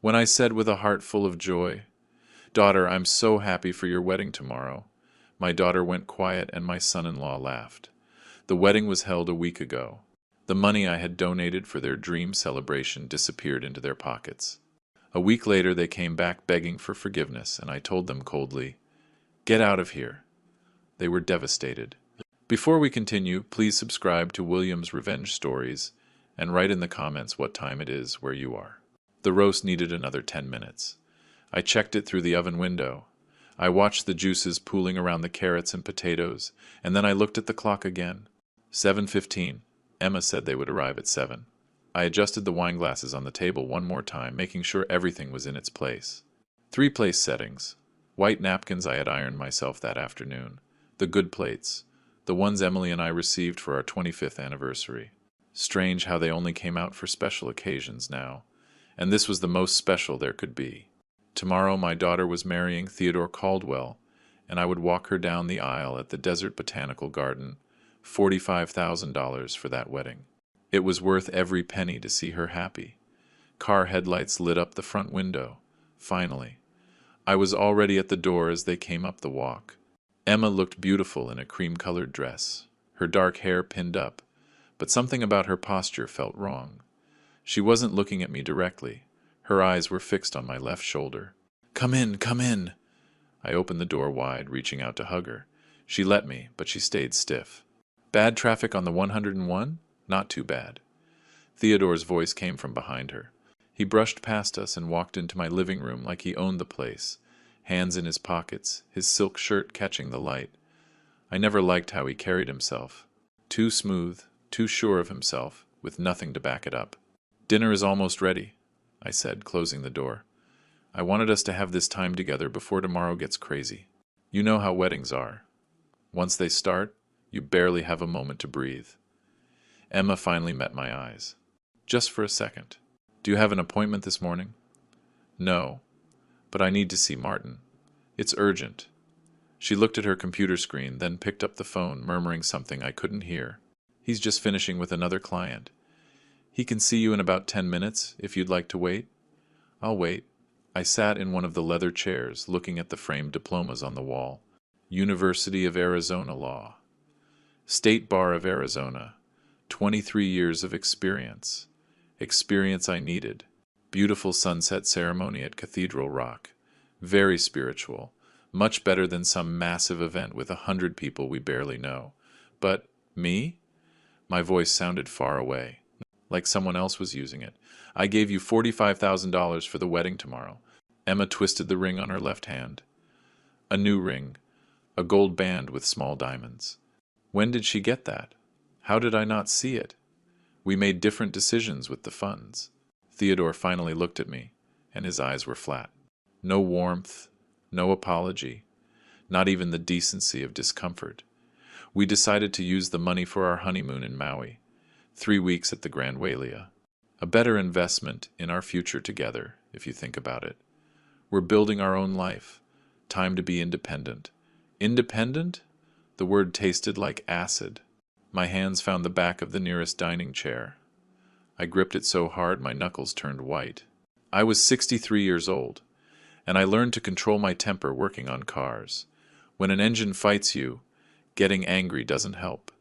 When I said with a heart full of joy, "Daughter, I'm so happy for your wedding tomorrow," my daughter went quiet and my son-in-law laughed. The wedding was held a week ago. The money I had donated for their dream celebration disappeared into their pockets. A week later they came back begging for forgiveness, and I told them coldly, "Get out of here." They were devastated. Before we continue, please subscribe to William's Revenge Stories and write in the comments what time it is where you are. The roast needed another 10 minutes. I checked it through the oven window. I watched the juices pooling around the carrots and potatoes, and then I looked at the clock again. 7:15. Emma said they would arrive at 7. I adjusted the wine glasses on the table one more time, making sure everything was in its place. 3 place settings. White napkins I had ironed myself that afternoon. The good plates. The ones Emily and I received for our 25th anniversary. Strange how they only came out for special occasions now. And this was the most special there could be. Tomorrow my daughter was marrying Theodore Caldwell, and I would walk her down the aisle at the Desert Botanical Garden. $45,000 for that wedding. It was worth every penny to see her happy. Car headlights lit up the front window. Finally. I was already at the door as they came up the walk. Emma looked beautiful in a cream-colored dress, her dark hair pinned up, but something about her posture felt wrong. She wasn't looking at me directly. Her eyes were fixed on my left shoulder. "Come in, come in!" I opened the door wide, reaching out to hug her. She let me, but she stayed stiff. "Bad traffic on the 101? Not too bad." Theodore's voice came from behind her. He brushed past us and walked into my living room like he owned the place, hands in his pockets, his silk shirt catching the light. I never liked how he carried himself. Too smooth, too sure of himself, with nothing to back it up. "Dinner is almost ready," I said, closing the door. "I wanted us to have this time together before tomorrow gets crazy. You know how weddings are. Once they start, you barely have a moment to breathe." Emma finally met my eyes. "Just for a second. Do you have an appointment this morning?" "No, but I need to see Martin. It's urgent." She looked at her computer screen, then picked up the phone, murmuring something I couldn't hear. "He's just finishing with another client. He can see you in about 10 minutes, if you'd like to wait." "I'll wait." I sat in one of the leather chairs, looking at the framed diplomas on the wall. University of Arizona Law. State Bar of Arizona. 23 years of experience. Experience I needed. Beautiful sunset ceremony at Cathedral Rock. Very spiritual. Much better than some massive event with 100 people we barely know. But me? My voice sounded far away, like someone else was using it. "I gave you $45,000 for the wedding tomorrow." Emma twisted the ring on her left hand. A new ring. A gold band with small diamonds. When did she get that? How did I not see it? We made different decisions with the funds. Theodore finally looked at me, and his eyes were flat. No warmth, no apology, not even the decency of discomfort. We decided to use the money for our honeymoon in Maui, 3 weeks at the Grand Wailea. A better investment in our future together, if you think about it. We're building our own life. Time to be independent. Independent? The word tasted like acid. My hands found the back of the nearest dining chair. I gripped it so hard my knuckles turned white. I was 63 years old, and I learned to control my temper working on cars. When an engine fights you, getting angry doesn't help.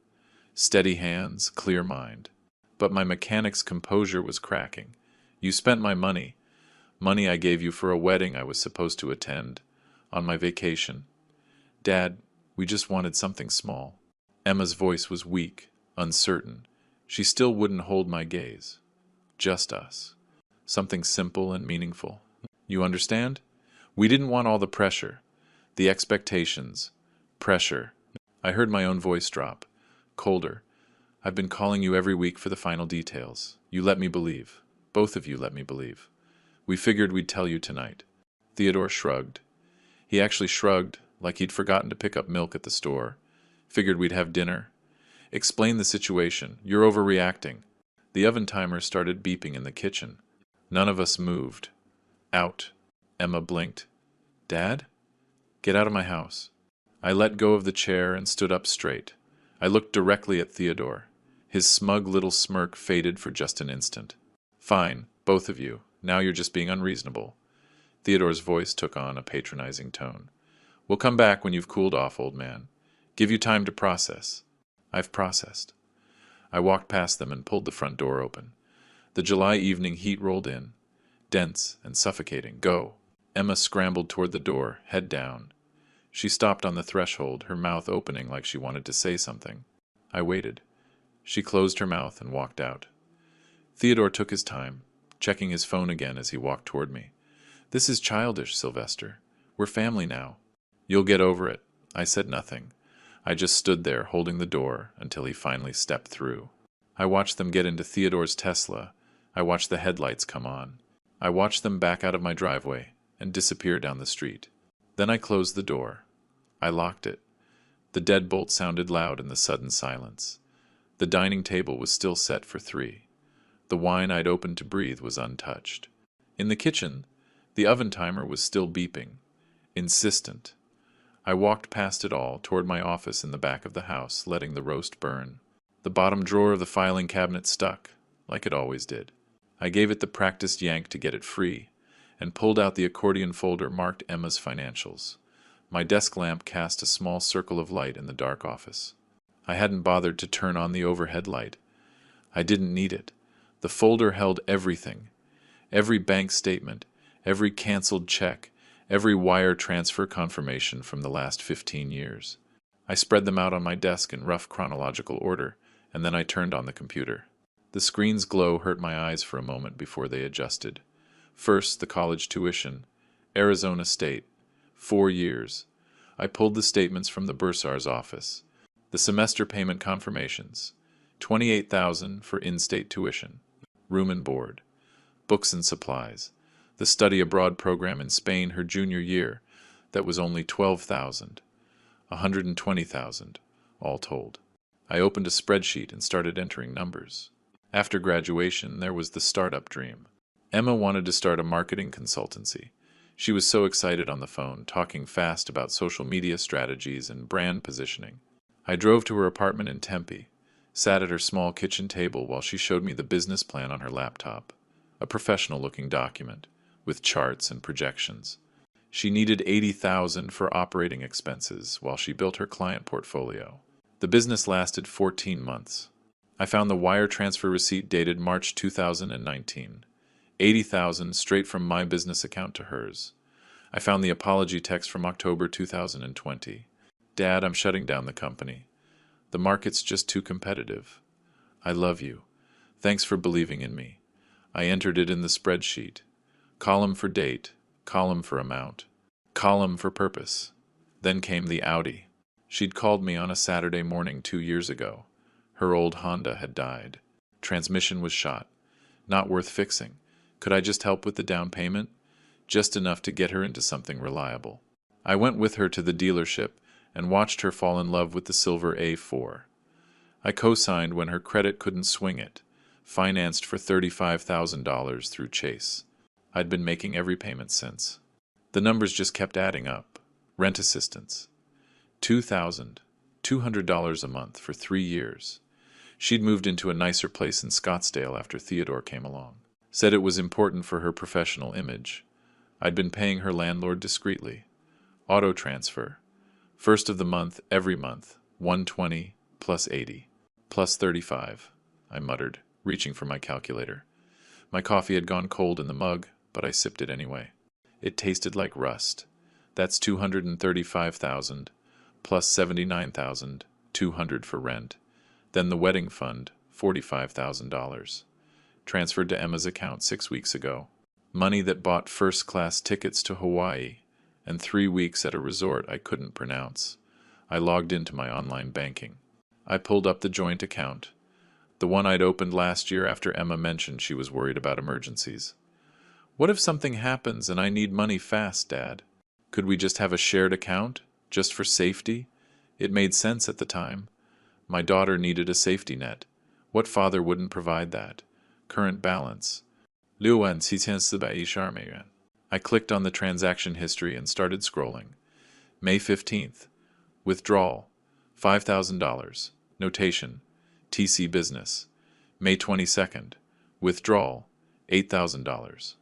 Steady hands, clear mind. But my mechanic's composure was cracking. "You spent my money. Money I gave you for a wedding I was supposed to attend. On my vacation. Dad, we just wanted something small." Emma's voice was weak, uncertain. She still wouldn't hold my gaze. Just us. Something simple and meaningful. You understand? We didn't want all the pressure. The expectations. Pressure. I heard my own voice drop. Colder. "I've been calling you every week for the final details. You let me believe. Both of you let me believe. We figured we'd tell you tonight." Theodore shrugged. He actually shrugged, like he'd forgotten to pick up milk at the store. "Figured we'd have dinner. Explain the situation. You're overreacting." The oven timer started beeping in the kitchen. None of us moved. "Out." Emma blinked. "Dad? Get out of my house." I let go of the chair and stood up straight. I looked directly at Theodore. His smug little smirk faded for just an instant. "Fine, both of you. Now you're just being unreasonable." Theodore's voice took on a patronizing tone. "We'll come back when you've cooled off, old man. Give you time to process." "I've processed." I walked past them and pulled the front door open. The July evening heat rolled in, dense and suffocating. "Go." Emma scrambled toward the door, head down. She stopped on the threshold, her mouth opening like she wanted to say something. I waited. She closed her mouth and walked out. Theodore took his time, checking his phone again as he walked toward me. "This is childish, Sylvester. We're family now." "You'll get over it." I said nothing. I just stood there, holding the door, until he finally stepped through. I watched them get into Theodore's Tesla. I watched the headlights come on. I watched them back out of my driveway and disappear down the street. Then I closed the door. I locked it. The deadbolt sounded loud in the sudden silence. The dining table was still set for 3. The wine I'd opened to breathe was untouched. In the kitchen, the oven timer was still beeping, insistent. I walked past it all, toward my office in the back of the house, letting the roast burn. The bottom drawer of the filing cabinet stuck, like it always did. I gave it the practiced yank to get it free, and pulled out the accordion folder marked Emma's financials. My desk lamp cast a small circle of light in the dark office. I hadn't bothered to turn on the overhead light. I didn't need it. The folder held everything. Every bank statement, every canceled check, every wire transfer confirmation from the last 15 years. I spread them out on my desk in rough chronological order, and then I turned on the computer. The screen's glow hurt my eyes for a moment before they adjusted. First, the college tuition. Arizona State. 4 years. I pulled the statements from the bursar's office. The semester payment confirmations. $28,000 for in-state tuition. Room and board. Books and supplies. The study abroad program in Spain her junior year. That was only $12,000. $120,000, all told. I opened a spreadsheet and started entering numbers. After graduation, there was the startup dream. Emma wanted to start a marketing consultancy. She was so excited on the phone, talking fast about social media strategies and brand positioning. I drove to her apartment in Tempe, sat at her small kitchen table while she showed me the business plan on her laptop, a professional-looking document, with charts and projections. She needed $80,000 for operating expenses while she built her client portfolio. The business lasted 14 months. I found the wire transfer receipt dated March 2019. $80,000 straight from my business account to hers. I found the apology text from October 2020. "Dad, I'm shutting down the company. The market's just too competitive. I love you. Thanks for believing in me." I entered it in the spreadsheet. Column for date, column for amount, column for purpose. Then came the Audi. She'd called me on a Saturday morning 2 years ago. Her old Honda had died. Transmission was shot. Not worth fixing. Could I just help with the down payment? Just enough to get her into something reliable. I went with her to the dealership and watched her fall in love with the silver A4. I co-signed when her credit couldn't swing it, financed for $35,000 through Chase. I'd been making every payment since. The numbers just kept adding up. Rent assistance. $2,200 a month for 3 years. She'd moved into a nicer place in Scottsdale after Theodore came along. Said it was important for her professional image. I'd been paying her landlord discreetly. Auto transfer. First of the month, every month. $120 plus $80 plus $35, I muttered, reaching for my calculator. My coffee had gone cold in the mug, but I sipped it anyway. It tasted like rust. That's $235,000 plus $79,200 for rent. Then the wedding fund, $45,000. Transferred to Emma's account 6 weeks ago. Money that bought first-class tickets to Hawaii and 3 weeks at a resort I couldn't pronounce. I logged into my online banking. I pulled up the joint account, the one I'd opened last year after Emma mentioned she was worried about emergencies. What if something happens and I need money fast, Dad? Could we just have a shared account, just for safety? It made sense at the time. My daughter needed a safety net. What father wouldn't provide that? Current balance. 6,412美元. I clicked on the transaction history and started scrolling. May 15th. Withdrawal. $5,000. Notation. TC Business. May 22nd. Withdrawal. $8,000.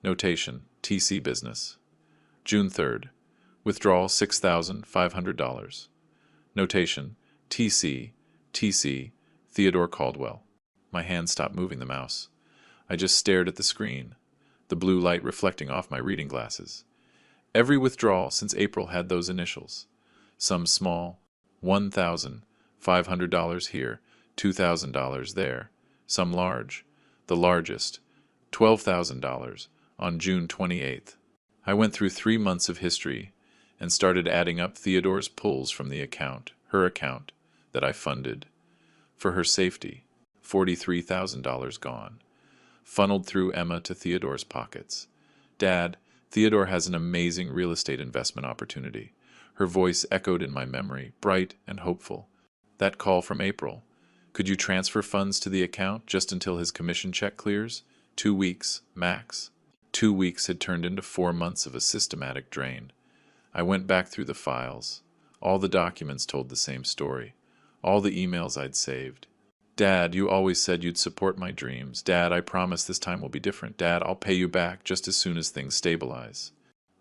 Notation, TC business. June 3rd. Withdrawal $6,500. Notation, TC, Theodore Caldwell. My hand stopped moving the mouse. I just stared at the screen, the blue light reflecting off my reading glasses. Every withdrawal since April had those initials. Some small, $1,500 here, $2,000 there. Some large, the largest, $12,000 on June 28th. I went through 3 months of history and started adding up Theodore's pulls from the account, her account, that I funded. For her safety, $43,000 gone. Funneled through Emma to Theodore's pockets. Dad, Theodore has an amazing real estate investment opportunity. Her voice echoed in my memory, bright and hopeful. That call from April. Could you transfer funds to the account just until his commission check clears? 2 weeks, max. 2 weeks had turned into 4 months of a systematic drain. I went back through the files. All the documents told the same story. All the emails I'd saved. Dad, you always said you'd support my dreams. Dad, I promise this time will be different. Dad, I'll pay you back just as soon as things stabilize.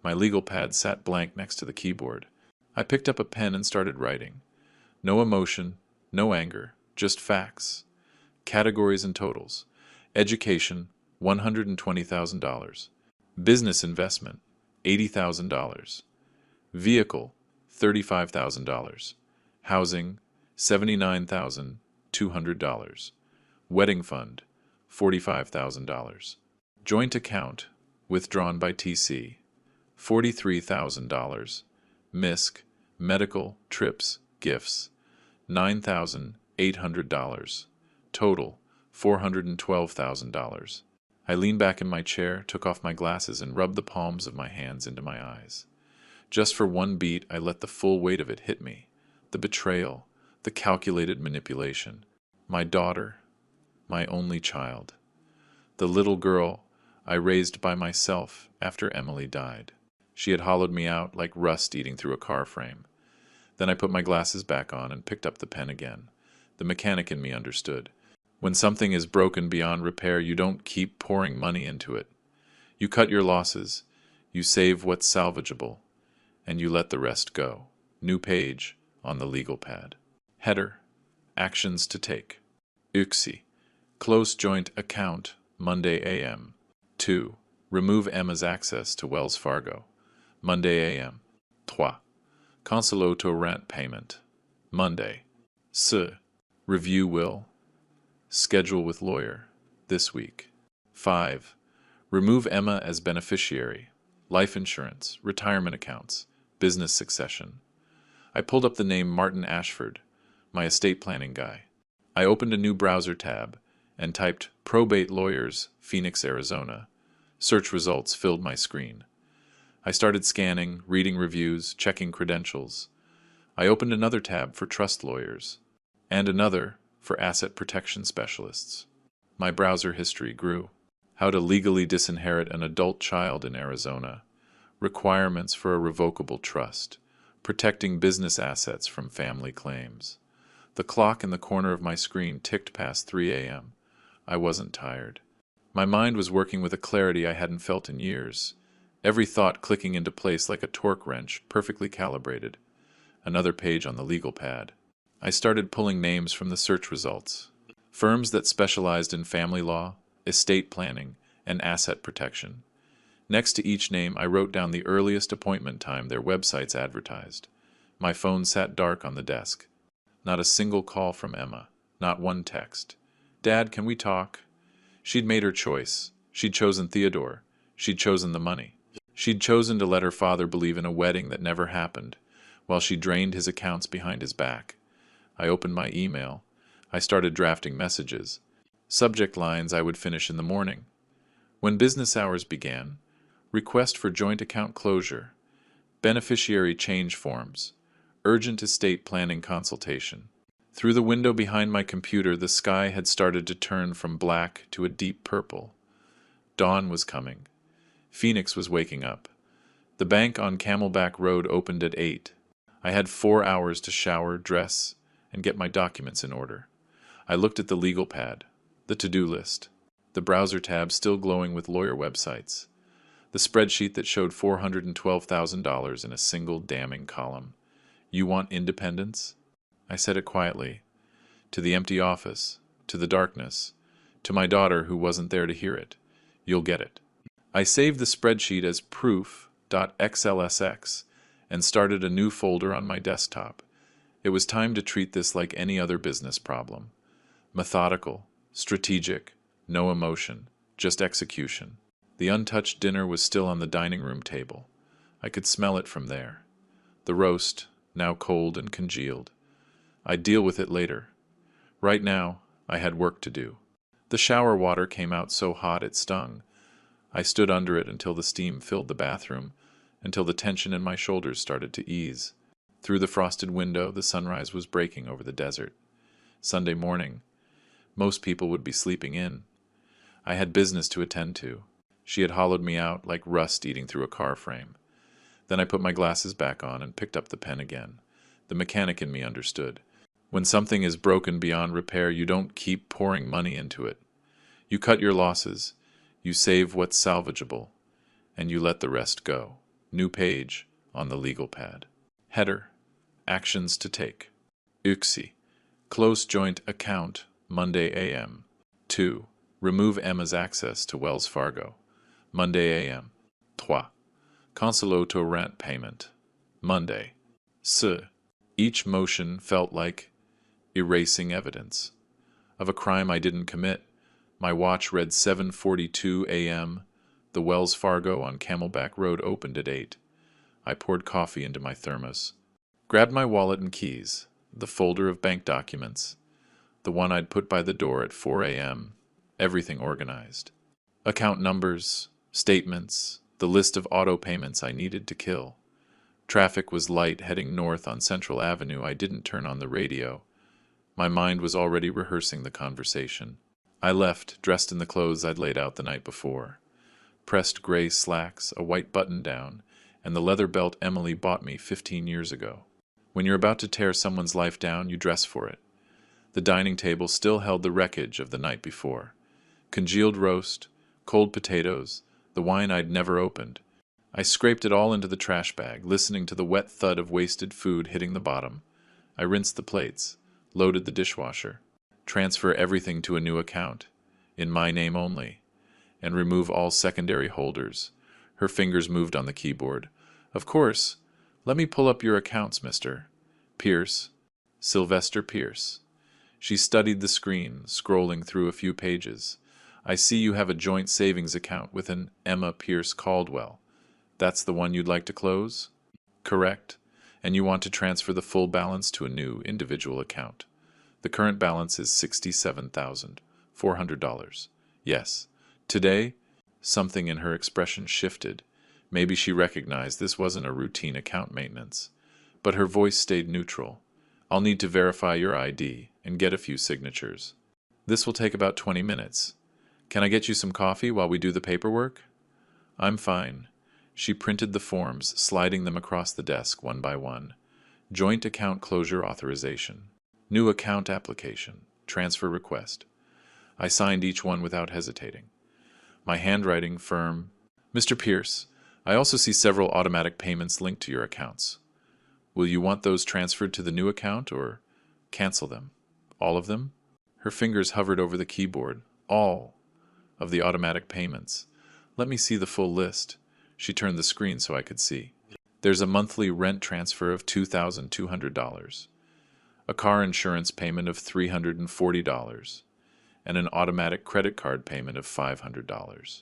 My legal pad sat blank next to the keyboard. I picked up a pen and started writing. No emotion, no anger, just facts. Categories and totals. Education, $120,000. Business investment, $80,000. Vehicle, $35,000. Housing, $79,200. Wedding fund, $45,000. Joint account, withdrawn by TC, $43,000. MISC, medical, trips, gifts, $9,800. Total, $412,000. I leaned back in my chair, took off my glasses, and rubbed the palms of my hands into my eyes. Just for one beat, I let the full weight of it hit me. The betrayal, the calculated manipulation. My daughter, my only child. The little girl I raised by myself after Emily died. She had hollowed me out like rust eating through a car frame. Then I put my glasses back on and picked up the pen again. The mechanic in me understood. When something is broken beyond repair, you don't keep pouring money into it. You cut your losses, you save what's salvageable, and you let the rest go. New page on the legal pad. Header. Actions to take. UXI. Close joint account, Monday a.m. 2. Remove Emma's access to Wells Fargo. Monday a.m. 3. Cancel to rent payment. Monday. Review will. Schedule with lawyer. This week. 5. Remove Emma as beneficiary. Life insurance, retirement accounts, business succession. I pulled up the name Martin Ashford, my estate planning guy. I opened a new browser tab and typed probate lawyers, Phoenix, Arizona. Search results filled my screen. I started scanning, reading reviews, checking credentials. I opened another tab for trust lawyers, and another for asset protection specialists. My browser history grew. How to legally disinherit an adult child in Arizona. Requirements for a revocable trust. Protecting business assets from family claims. The clock in the corner of my screen ticked past 3 a.m. I wasn't tired. My mind was working with a clarity I hadn't felt in years. Every thought clicking into place like a torque wrench, perfectly calibrated. Another page on the legal pad. I started pulling names from the search results. Firms that specialized in family law, estate planning, and asset protection. Next to each name, I wrote down the earliest appointment time their websites advertised. My phone sat dark on the desk. Not a single call from Emma. Not one text. Dad, can we talk? She'd made her choice. She'd chosen Theodore. She'd chosen the money. She'd chosen to let her father believe in a wedding that never happened, while she drained his accounts behind his back. I opened my email. I started drafting messages. Subject lines I would finish in the morning. When business hours began, request for joint account closure, beneficiary change forms, urgent estate planning consultation. Through the window behind my computer, the sky had started to turn from black to a deep purple. Dawn was coming. Phoenix was waking up. The bank on Camelback Road opened at 8. I had 4 hours to shower, dress, and get my documents in order. I looked at the legal pad, the to-do list, the browser tab still glowing with lawyer websites. The spreadsheet that showed $412,000 in a single damning column. You want independence? I said it quietly. To the empty office, to the darkness, to my daughter who wasn't there to hear it. You'll get it. I saved the spreadsheet as proof.xlsx and started a new folder on my desktop. It was time to treat this like any other business problem. Methodical, strategic, no emotion, just execution. The untouched dinner was still on the dining room table. I could smell it from there. The roast, now cold and congealed. I'd deal with it later. Right now, I had work to do. The shower water came out so hot it stung. I stood under it until the steam filled the bathroom, until the tension in my shoulders started to ease. Through the frosted window, the sunrise was breaking over the desert. Sunday morning. Most people would be sleeping in. I had business to attend to. She had hollowed me out like rust eating through a car frame. Then I put my glasses back on and picked up the pen again. The mechanic in me understood. When something is broken beyond repair, you don't keep pouring money into it. You cut your losses, you save what's salvageable, and you let the rest go. New page on the legal pad. Header. Actions to take. UXI. Close joint account, Monday a.m. 2. Remove Emma's access to Wells Fargo. Monday a.m. 3. Consuloto rent payment. Monday. Each motion felt like erasing evidence of a crime I didn't commit. My watch read 7:42 a.m. The Wells Fargo on Camelback Road opened at 8. I poured coffee into my thermos, grabbed my wallet and keys, the folder of bank documents, the one I'd put by the door at 4 a.m., everything organized. Account numbers, statements, the list of auto payments I needed to kill. Traffic was light heading north on Central Avenue. I didn't turn on the radio. My mind was already rehearsing the conversation. I left, dressed in the clothes I'd laid out the night before. Pressed gray slacks, a white button-down, and the leather belt Emily bought me 15 years ago. When you're about to tear someone's life down, you dress for it. The dining table still held the wreckage of the night before. Congealed roast, cold potatoes, the wine I'd never opened. I scraped it all into the trash bag, listening to the wet thud of wasted food hitting the bottom. I rinsed the plates, loaded the dishwasher, transfer everything to a new account, in my name only, and remove all secondary holders. Her fingers moved on the keyboard. Of course. Let me pull up your accounts, Mr. Pierce. Sylvester Pierce. She studied the screen, scrolling through a few pages. I see you have a joint savings account with an Emma Pierce Caldwell. That's the one you'd like to close? Correct. And you want to transfer the full balance to a new individual account. The current balance is $67,400. Yes. Today, something in her expression shifted. Maybe she recognized this wasn't a routine account maintenance. But her voice stayed neutral. I'll need to verify your ID and get a few signatures. This will take about 20 minutes. Can I get you some coffee while we do the paperwork? I'm fine. She printed the forms, sliding them across the desk one by one. Joint account closure authorization. New account application. Transfer request. I signed each one without hesitating. My handwriting firm. Mr. Pierce, I also see several automatic payments linked to your accounts. Will you want those transferred to the new account or cancel them? All of them? Her fingers hovered over the keyboard. All of the automatic payments. Let me see the full list. She turned the screen so I could see. There's a monthly rent transfer of $2,200, a car insurance payment of $340, and an automatic credit card payment of $500.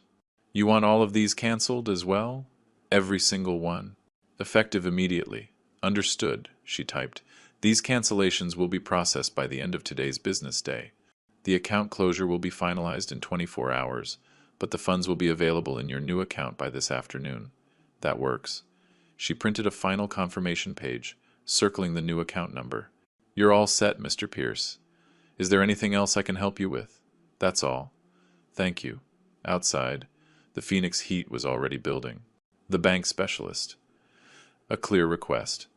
You want all of these canceled as well? Every single one. Effective immediately. Understood, she typed. These cancellations will be processed by the end of today's business day. The account closure will be finalized in 24 hours, but the funds will be available in your new account by this afternoon. That works. She printed a final confirmation page, circling the new account number. You're all set, Mr. Pierce. Is there anything else I can help you with? That's all. Thank you. Outside, the Phoenix heat was already building. The bank specialist. A clear request.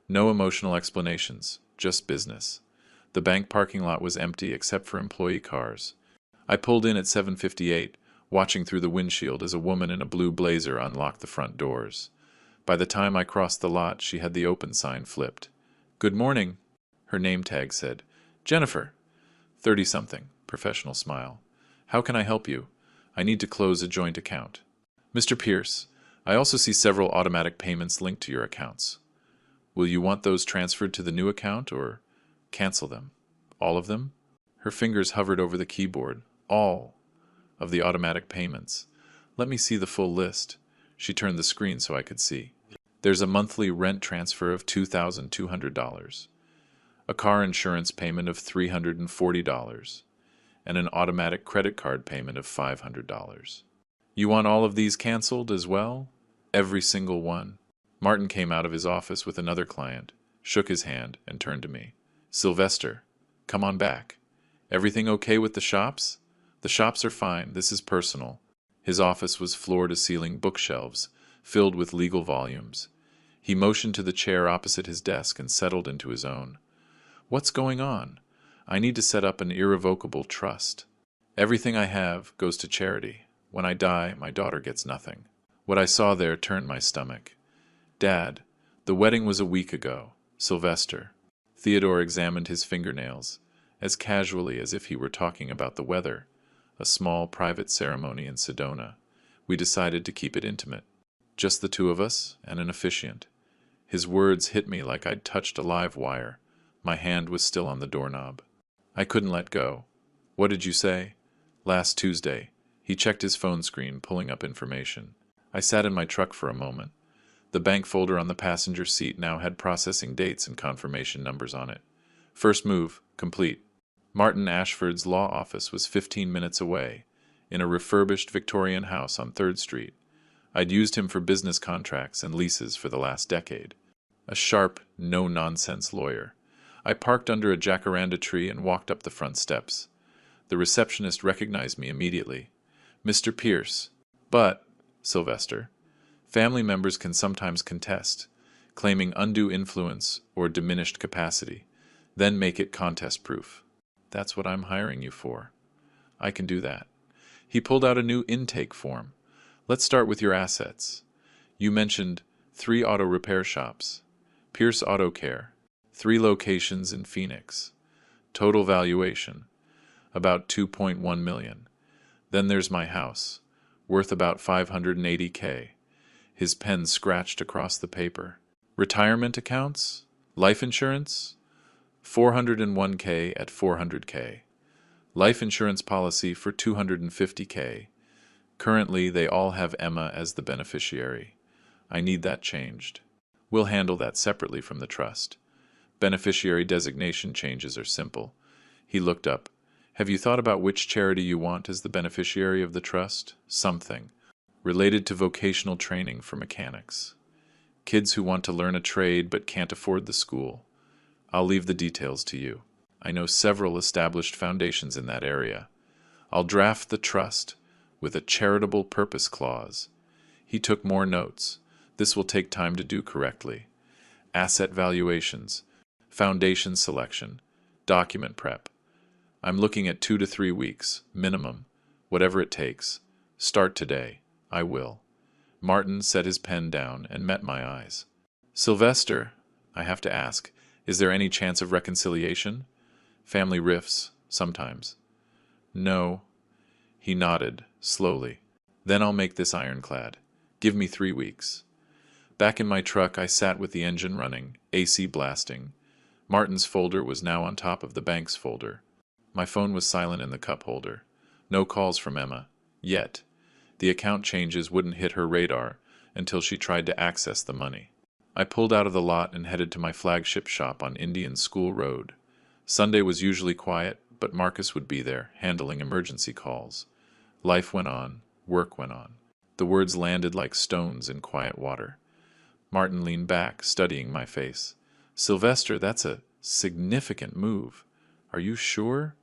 No emotional explanations, just business. The bank parking lot was empty except for employee cars. I pulled in at 7:58, watching through the windshield as a woman in a blue blazer unlocked the front doors. By the time I crossed the lot, she had the open sign flipped. "Good morning," her name tag said. "Jennifer." 30-something, professional smile. "How can I help you? I need to close a joint account." "Mr. Pierce, I also see several automatic payments linked to your accounts. Will you want those transferred to the new account or cancel them? All of them?" Her fingers hovered over the keyboard. "All of the automatic payments. Let me see the full list." She turned the screen so I could see. "There's a monthly rent transfer of $2,200, a car insurance payment of $340, and an automatic credit card payment of $500. You want all of these canceled as well?" "Every single one." Martin came out of his office with another client, shook his hand, and turned to me. "Sylvester, come on back. Everything okay with the shops?" "The shops are fine. This is personal." His office was floor-to-ceiling bookshelves, filled with legal volumes. He motioned to the chair opposite his desk and settled into his own. "What's going on? I need to set up an irrevocable trust. Everything I have goes to charity. When I die, my daughter gets nothing." What I saw there turned my stomach. "Dad, the wedding was a week ago. Sylvester." Theodore examined his fingernails, as casually as if he were talking about the weather. A small private ceremony in Sedona. We decided to keep it intimate. Just the two of us and an officiant. His words hit me like I'd touched a live wire. My hand was still on the doorknob. I couldn't let go. "What did you say?" "Last Tuesday." He checked his phone screen, pulling up information. I sat in my truck for a moment. The bank folder on the passenger seat now had processing dates and confirmation numbers on it. First move, complete. Martin Ashford's law office was 15 minutes away, in a refurbished Victorian house on 3rd Street. I'd used him for business contracts and leases for the last decade. A sharp, no-nonsense lawyer. I parked under a jacaranda tree and walked up the front steps. The receptionist recognized me immediately. "Mr. Pierce." "But, Sylvester, family members can sometimes contest, claiming undue influence or diminished capacity, then make it contest-proof." "That's what I'm hiring you for." "I can do that." He pulled out a new intake form. "Let's start with your assets. You mentioned 3 auto repair shops. Pierce Auto Care, 3 locations in Phoenix. Total valuation, about $2.1 million. Then there's my house, worth about $580K. His pen scratched across the paper. "Retirement accounts? Life insurance? $401K at $400K. Life insurance policy for $250K. Currently, they all have Emma as the beneficiary. I need that changed. We'll handle that separately from the trust. Beneficiary designation changes are simple." He looked up. "Have you thought about which charity you want as the beneficiary of the trust?" "Something related to vocational training for mechanics. Kids who want to learn a trade but can't afford the school. I'll leave the details to you. I know several established foundations in that area. I'll draft the trust with a charitable purpose clause." He took more notes. "This will take time to do correctly. Asset valuations, foundation selection, document prep. I'm looking at 2 to 3 weeks, minimum, whatever it takes. Start today. I will." Martin set his pen down and met my eyes. "Sylvester, I have to ask, is there any chance of reconciliation? Family rifts, sometimes." "No." He nodded, slowly. "Then I'll make this ironclad. Give me 3 weeks." Back in my truck, I sat with the engine running, AC blasting. Martin's folder was now on top of the bank's folder. My phone was silent in the cup holder. No calls from Emma. Yet. The account changes wouldn't hit her radar until she tried to access the money. I pulled out of the lot and headed to my flagship shop on Indian School Road. Sunday was usually quiet, but Marcus would be there, handling emergency calls. Life went on. Work went on. The words landed like stones in quiet water. Martin leaned back, studying my face. "Sylvester, that's a significant move. Are you sure?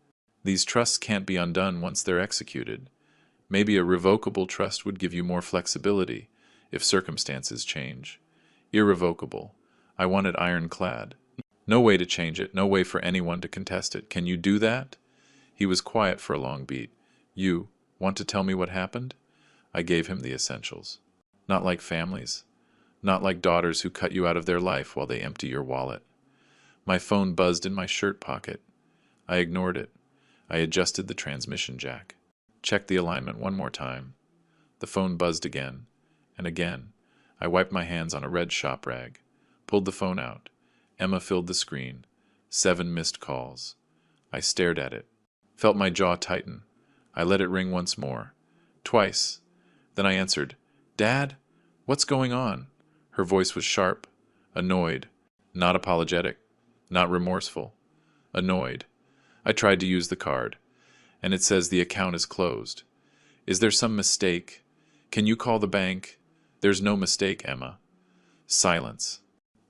These trusts can't be undone once they're executed. Maybe a revocable trust would give you more flexibility if circumstances change. Irrevocable. I want it ironclad. No way to change it, no way for anyone to contest it. Can you do that?" He was quiet for a long beat. "You Want to tell me what happened? I gave him the essentials. Not like families. Not like daughters who cut you out of their life while they empty your wallet. My phone buzzed in my shirt pocket. I ignored it. I adjusted the transmission jack. Checked the alignment one more time. The phone buzzed again, and again. I wiped my hands on a red shop rag. Pulled the phone out. Emma filled the screen. 7 missed calls. I stared at it. Felt my jaw tighten. I let it ring once more. Twice. Then I answered, "Dad? What's going on?" Her voice was sharp, annoyed, not apologetic, not remorseful, annoyed. I tried to use the card, and it says the account is closed. Is there some mistake? Can you call the bank? There's no mistake, Emma. Silence.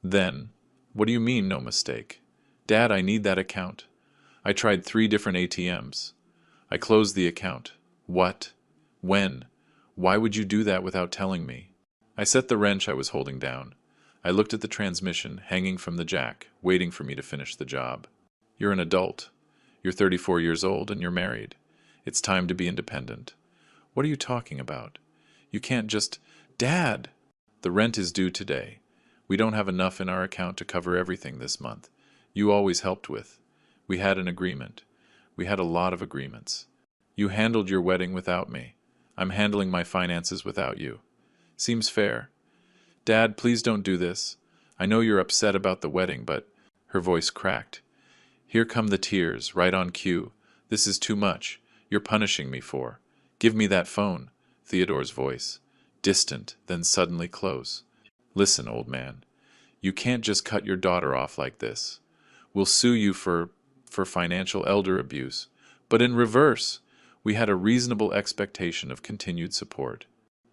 Then, what do you mean, no mistake? Dad, I need that account. I tried 3 different ATMs. I closed the account. What? When? Why would you do that without telling me? I set the wrench I was holding down. I looked at the transmission hanging from the jack, waiting for me to finish the job. You're an adult. You're 34 years old and you're married. It's time to be independent. What are you talking about? You can't just... Dad! The rent is due today. We don't have enough in our account to cover everything this month. You always helped with. We had an agreement. We had a lot of agreements. You handled your wedding without me. I'm handling my finances without you. Seems fair. Dad, please don't do this. I know you're upset about the wedding, but... Her voice cracked. Here come the tears, right on cue. This is too much. You're punishing me for. Give me that phone. Theodore's voice. Distant, then suddenly close. Listen, old man. You can't just cut your daughter off like this. We'll sue you for financial elder abuse. But in reverse, we had a reasonable expectation of continued support.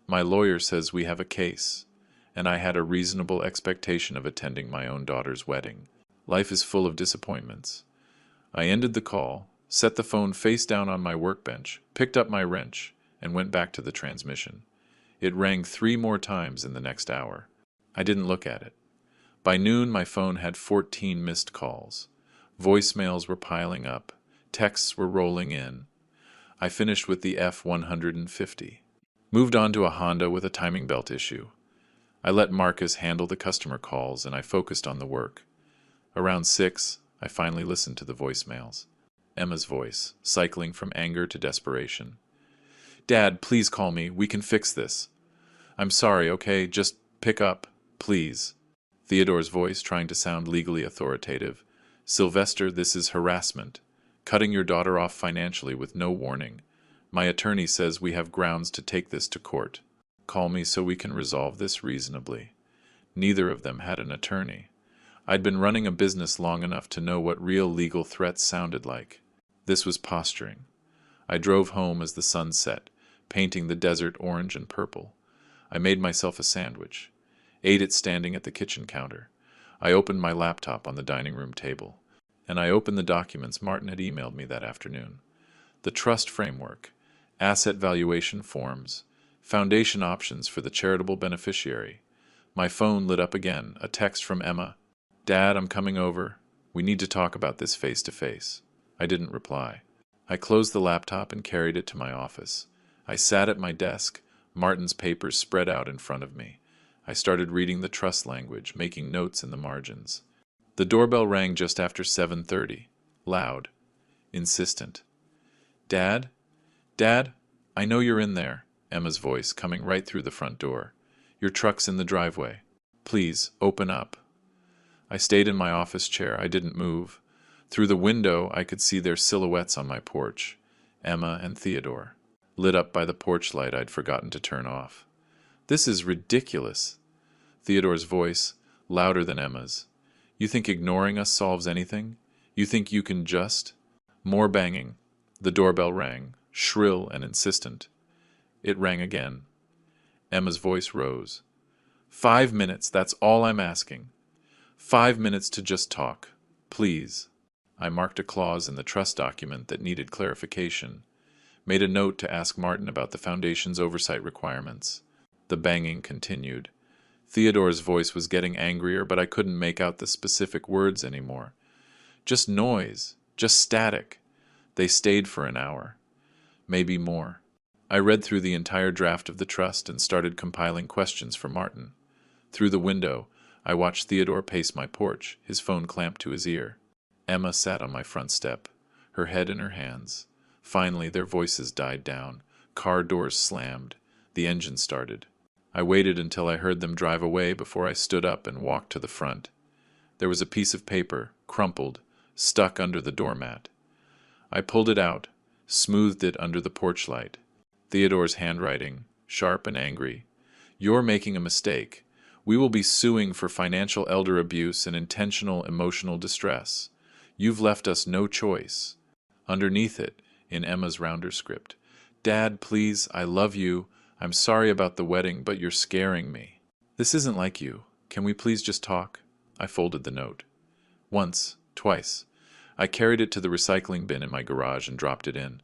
My lawyer says we have a case, and I had a reasonable expectation of attending my own daughter's wedding. Life is full of disappointments. I ended the call, set the phone face down on my workbench, picked up my wrench, and went back to the transmission. It rang 3 more times in the next hour. I didn't look at it. By noon, my phone had 14 missed calls. Voicemails were piling up. Texts were rolling in. I finished with the F-150. Moved on to a Honda with a timing belt issue. I let Marcus handle the customer calls, and I focused on the work. Around 6, I finally listened to the voicemails. Emma's voice, cycling from anger to desperation. Dad, please call me. We can fix this. I'm sorry, okay? Just pick up, please. Theodore's voice, trying to sound legally authoritative. Sylvester, this is harassment. Cutting your daughter off financially with no warning. My attorney says we have grounds to take this to court. Call me so we can resolve this reasonably. Neither of them had an attorney. I'd been running a business long enough to know what real legal threats sounded like. This was posturing. I drove home as the sun set, painting the desert orange and purple. I made myself a sandwich, ate it standing at the kitchen counter. I opened my laptop on the dining room table, and I opened the documents Martin had emailed me that afternoon. The trust framework, asset valuation forms, foundation options for the charitable beneficiary. My phone lit up again, a text from Emma. Dad, I'm coming over. We need to talk about this face to face. I didn't reply. I closed the laptop and carried it to my office. I sat at my desk, Martin's papers spread out in front of me. I started reading the trust language, making notes in the margins. The doorbell rang just after 7:30. Loud. Insistent. Dad? Dad? I know you're in there. Emma's voice, coming right through the front door. Your truck's in the driveway. Please, open up. I stayed in my office chair. I didn't move. Through the window, I could see their silhouettes on my porch. Emma and Theodore, lit up by the porch light I'd forgotten to turn off. This is ridiculous. Theodore's voice, louder than Emma's. You think ignoring us solves anything? You think you can just... More banging. The doorbell rang, shrill and insistent. It rang again. Emma's voice rose. 5 minutes, that's all I'm asking. 5 minutes to just talk. Please. I marked a clause in the trust document that needed clarification. Made a note to ask Martin about the Foundation's oversight requirements. The banging continued. Theodore's voice was getting angrier, but I couldn't make out the specific words anymore. Just noise. Just static. They stayed for an hour. Maybe more. I read through the entire draft of the trust and started compiling questions for Martin. Through the window, I watched Theodore pace my porch, his phone clamped to his ear. Emma sat on my front step, her head in her hands. Finally, their voices died down. Car doors slammed. The engine started. I waited until I heard them drive away before I stood up and walked to the front. There was a piece of paper, crumpled, stuck under the doormat. I pulled it out, smoothed it under the porch light. Theodore's handwriting, sharp and angry. "You're making a mistake. We will be suing for financial elder abuse and intentional emotional distress. You've left us no choice." Underneath it, in Emma's rounder script, "Dad, please, I love you. I'm sorry about the wedding, but you're scaring me. This isn't like you. Can we please just talk?" I folded the note. Once, twice. I carried it to the recycling bin in my garage and dropped it in.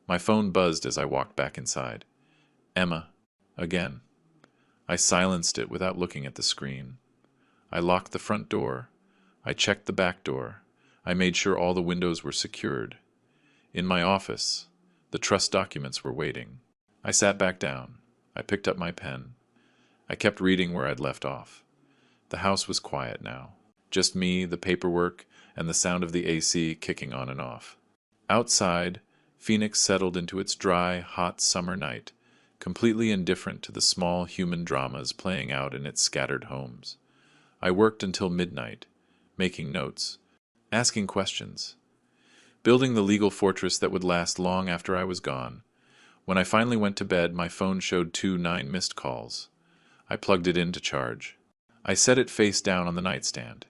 My phone buzzed as I walked back inside. Emma. Again. I silenced it without looking at the screen. I locked the front door. I checked the back door. I made sure all the windows were secured. In my office, the trust documents were waiting. I sat back down. I picked up my pen. I kept reading where I'd left off. The house was quiet now. Just me, the paperwork, and the sound of the AC kicking on and off. Outside, Phoenix settled into its dry, hot summer night, completely indifferent to the small human dramas playing out in its scattered homes. I worked until midnight, making notes, asking questions, building the legal fortress that would last long after I was gone. When I finally went to bed, my phone showed 9 missed calls. I plugged it in to charge. I set it face down on the nightstand,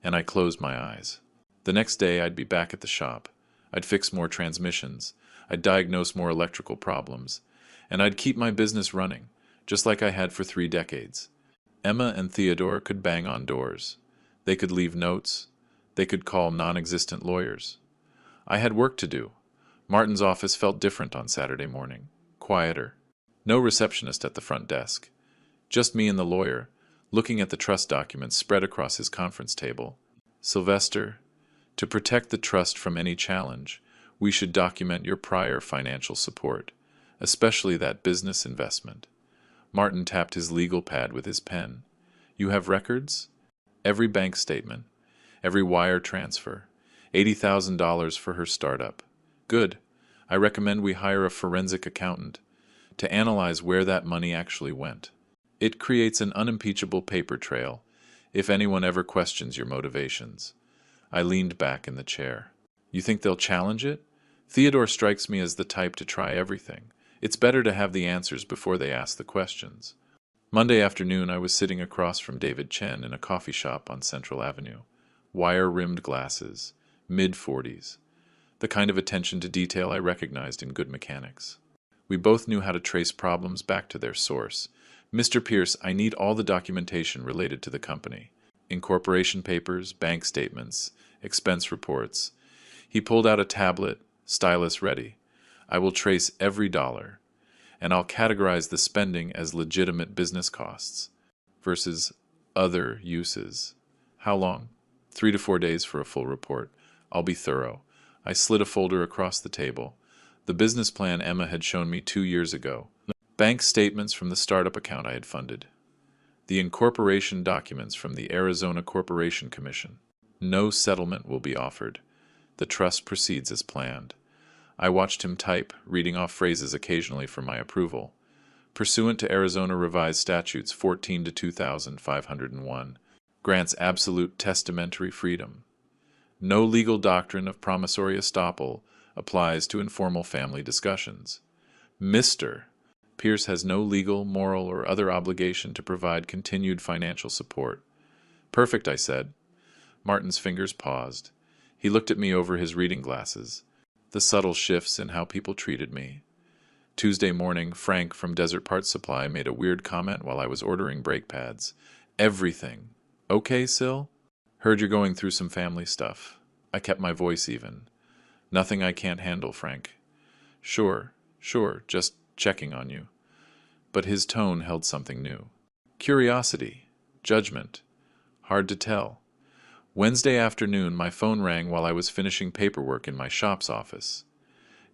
and I closed my eyes. The next day I'd be back at the shop. I'd fix more transmissions. I'd diagnose more electrical problems. And I'd keep my business running, just like I had for 3 decades. Emma and Theodore could bang on doors. They could leave notes. They could call non-existent lawyers. I had work to do. Martin's office felt different on Saturday morning, quieter. No receptionist at the front desk. Just me and the lawyer, looking at the trust documents spread across his conference table. "Sylvester, to protect the trust from any challenge, we should document your prior financial support, especially that business investment." Martin tapped his legal pad with his pen. "You have records? Every bank statement, every wire transfer, $80,000 for her startup. Good. I recommend we hire a forensic accountant to analyze where that money actually went. It creates an unimpeachable paper trail if anyone ever questions your motivations." I leaned back in the chair. "You think they'll challenge it?" Theodore strikes me as the type to try everything. It's better to have the answers before they ask the questions. Monday afternoon, I was sitting across from David Chen in a coffee shop on Central Avenue. Wire-rimmed glasses, mid-40s. The kind of attention to detail I recognized in good mechanics. We both knew how to trace problems back to their source. "Mr. Pierce, I need all the documentation related to the company. Incorporation papers, bank statements, expense reports." He pulled out a tablet, stylus ready. "I will trace every dollar, and I'll categorize the spending as legitimate business costs versus other uses." "How long?" 3 to 4 days for a full report. "I'll be thorough." I slid a folder across the table. The business plan Emma had shown me 2 years ago. Bank statements from the startup account I had funded. The incorporation documents from the Arizona Corporation Commission. No settlement will be offered. The trust proceeds as planned. I watched him type, reading off phrases occasionally for my approval. "Pursuant to Arizona Revised Statutes 14 to 2501, grants absolute testamentary freedom. No legal doctrine of promissory estoppel applies to informal family discussions. Mr. Pierce has no legal, moral, or other obligation to provide continued financial support." "Perfect," I said. Martin's fingers paused. He looked at me over his reading glasses. The subtle shifts in how people treated me. Tuesday morning, Frank from Desert Parts Supply made a weird comment while I was ordering brake pads. "Everything. Okay, Sil? Heard you're going through some family stuff." I kept my voice even. "Nothing I can't handle, Frank." Sure, just checking on you." But his tone held something new. Curiosity, judgment, hard to tell. Wednesday afternoon, my phone rang while I was finishing paperwork in my shop's office.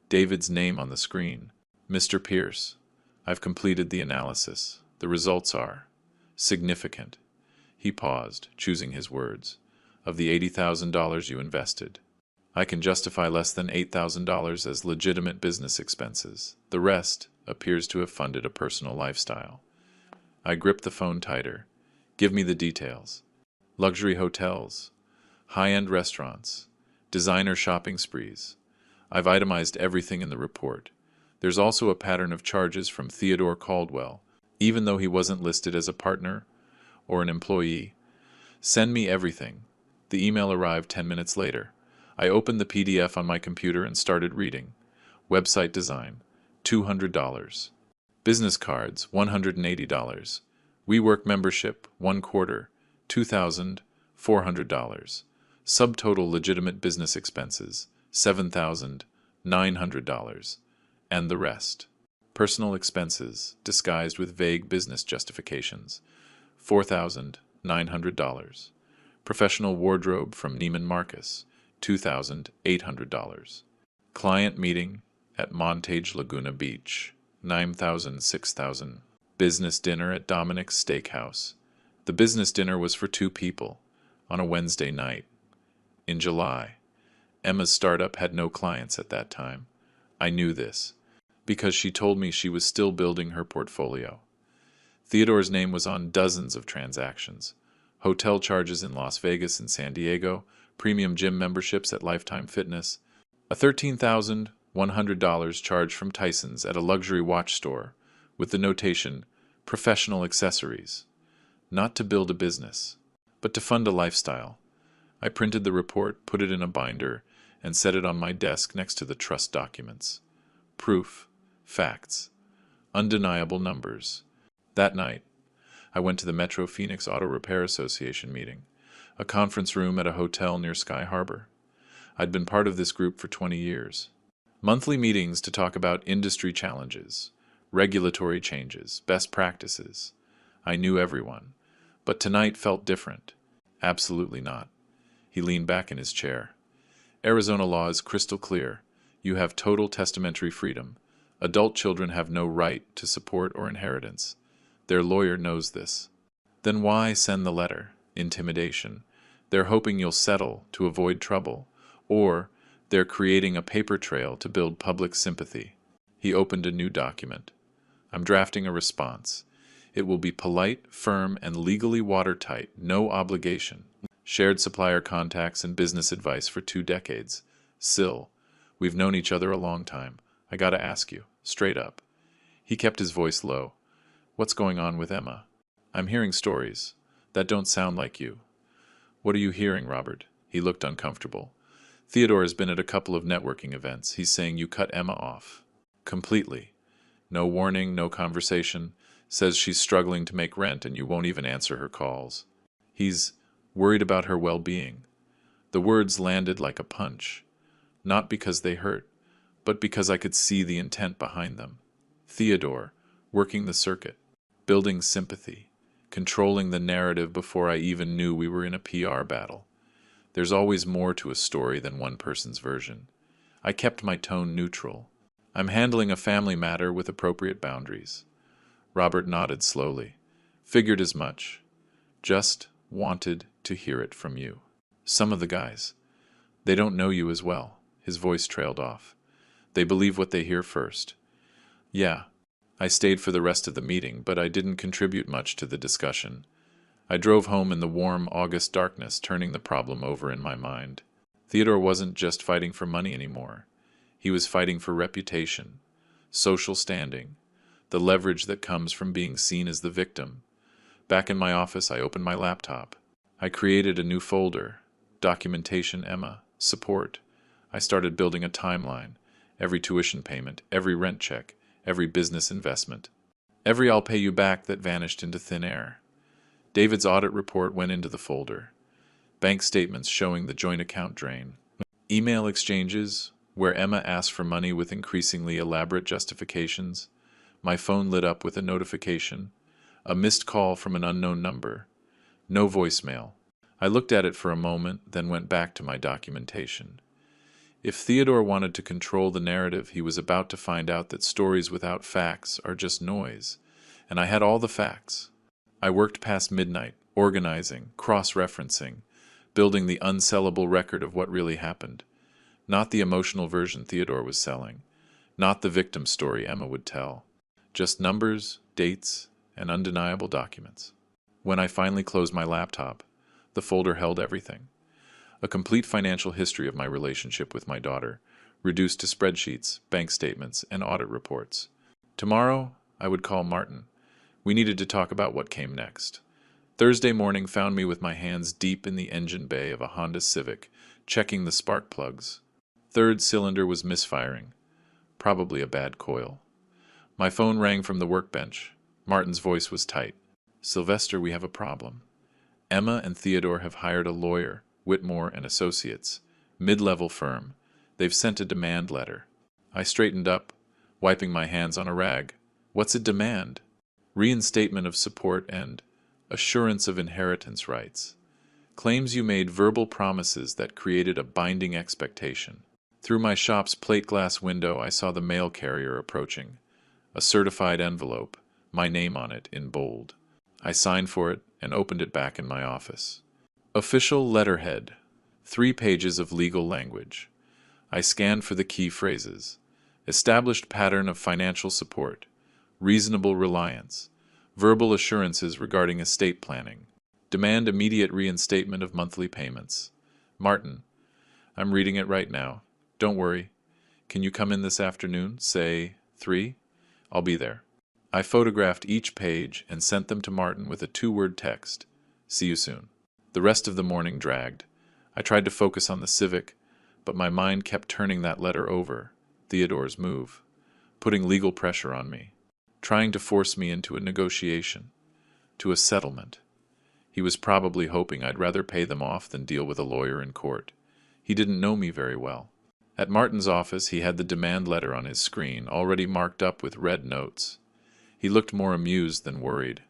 David's name on the screen. Mr. Pierce, I've completed the analysis. The results are significant. He paused, choosing his words. Of the $80,000 you invested, I can justify less than $8,000 as legitimate business expenses. The rest appears to have funded a personal lifestyle. I gripped the phone tighter. Give me the details. Luxury hotels, high-end restaurants, designer shopping sprees. I've itemized everything in the report. There's also a pattern of charges from Theodore Caldwell, even though he wasn't listed as a partner or an employee. Send me everything. The email arrived 10 minutes later. I opened the PDF on my computer and started reading. Website design, $200. Business cards, $180. WeWork membership, 1/4, $2,400. Subtotal legitimate business expenses, $7,900. And the rest. Personal expenses, disguised with vague business justifications, $4,900. Professional wardrobe from Neiman Marcus, $2,800. Client meeting at Montage Laguna Beach, $9,000, $6,000. Business dinner at Dominic's Steakhouse. The business dinner was for 2 people, on a Wednesday night. In July. Emma's startup had no clients at that time. I knew this, because she told me she was still building her portfolio. Theodore's name was on dozens of transactions. Hotel charges in Las Vegas and San Diego, premium gym memberships at Lifetime Fitness, a $13,100 charge from Tyson's at a luxury watch store, with the notation, professional accessories. Not to build a business, but to fund a lifestyle. I printed the report, put it in a binder, and set it on my desk next to the trust documents. Proof, facts, undeniable numbers. That night, I went to the Metro Phoenix Auto Repair Association meeting, a conference room at a hotel near Sky Harbor. I'd been part of this group for 20 years. Monthly meetings to talk about industry challenges, regulatory changes, best practices. I knew everyone, but tonight felt different. Absolutely not. He leaned back in his chair. Arizona law is crystal clear. You have total testamentary freedom. Adult children have no right to support or inheritance. Their lawyer knows this. Then why send the letter? Intimidation. They're hoping you'll settle to avoid trouble, or they're creating a paper trail to build public sympathy. He opened a new document. I'm drafting a response. It will be polite, firm, and legally watertight, no obligation. Shared supplier contacts and business advice for 2 decades. Sill, we've known each other a long time. I gotta ask you, straight up. He kept his voice low. What's going on with Emma? I'm hearing stories. That don't sound like you. What are you hearing, Robert? He looked uncomfortable. Theodore has been at a couple of networking events. He's saying you cut Emma off. Completely. No warning, no conversation. Says she's struggling to make rent and you won't even answer her calls. He's worried about her well-being. The words landed like a punch. Not because they hurt, but because I could see the intent behind them. Theodore, working the circuit, building sympathy, controlling the narrative before I even knew we were in a PR battle. There's always more to a story than one person's version. I kept my tone neutral. I'm handling a family matter with appropriate boundaries. Robert nodded slowly. Figured as much. Just wanted to hear it from you. Some of the guys, they don't know you as well. His voice trailed off. They believe what they hear first. Yeah, I stayed for the rest of the meeting, but I didn't contribute much to the discussion. I drove home in the warm August darkness, turning the problem over in my mind. Theodore wasn't just fighting for money anymore. He was fighting for reputation, social standing, the leverage that comes from being seen as the victim. Back in my office, I opened my laptop. I created a new folder, Documentation Emma, Support. I started building a timeline, every tuition payment, every rent check, every business investment, every I'll pay you back that vanished into thin air. David's audit report went into the folder. Bank statements showing the joint account drain. Email exchanges where Emma asked for money with increasingly elaborate justifications. My phone lit up with a notification. A missed call from an unknown number. No voicemail. I looked at it for a moment, then went back to my documentation. If Theodore wanted to control the narrative, he was about to find out that stories without facts are just noise, and I had all the facts. I worked past midnight, organizing, cross-referencing, building the unsellable record of what really happened. Not the emotional version Theodore was selling, not the victim story Emma would tell. Just numbers, dates, and undeniable documents. When I finally closed my laptop, the folder held everything. A complete financial history of my relationship with my daughter, reduced to spreadsheets, bank statements, and audit reports. Tomorrow, I would call Martin. We needed to talk about what came next. Thursday morning found me with my hands deep in the engine bay of a Honda Civic, checking the spark plugs. Third cylinder was misfiring. Probably a bad coil. My phone rang from the workbench. Martin's voice was tight. "Sylvester, we have a problem. Emma and Theodore have hired a lawyer, Whitmore and Associates, mid-level firm. They've sent a demand letter." I straightened up, wiping my hands on a rag. "What's a demand?" "Reinstatement of support and assurance of inheritance rights. Claims you made verbal promises that created a binding expectation." Through my shop's plate glass window, I saw the mail carrier approaching. A certified envelope, my name on it in bold. I signed for it and opened it back in my office. Official letterhead. 3 pages of legal language. I scanned for the key phrases. Established pattern of financial support. Reasonable reliance. Verbal assurances regarding estate planning. Demand immediate reinstatement of monthly payments. Martin. I'm reading it right now. Don't worry. Can you come in this afternoon, say 3? I'll be there. I photographed each page and sent them to Martin with a 2-word text. See you soon. The rest of the morning dragged. I tried to focus on the Civic, but my mind kept turning that letter over, Theodore's move, putting legal pressure on me, trying to force me into a negotiation, to a settlement. He was probably hoping I'd rather pay them off than deal with a lawyer in court. He didn't know me very well. At Martin's office, he had the demand letter on his screen, already marked up with red notes. He looked more amused than worried.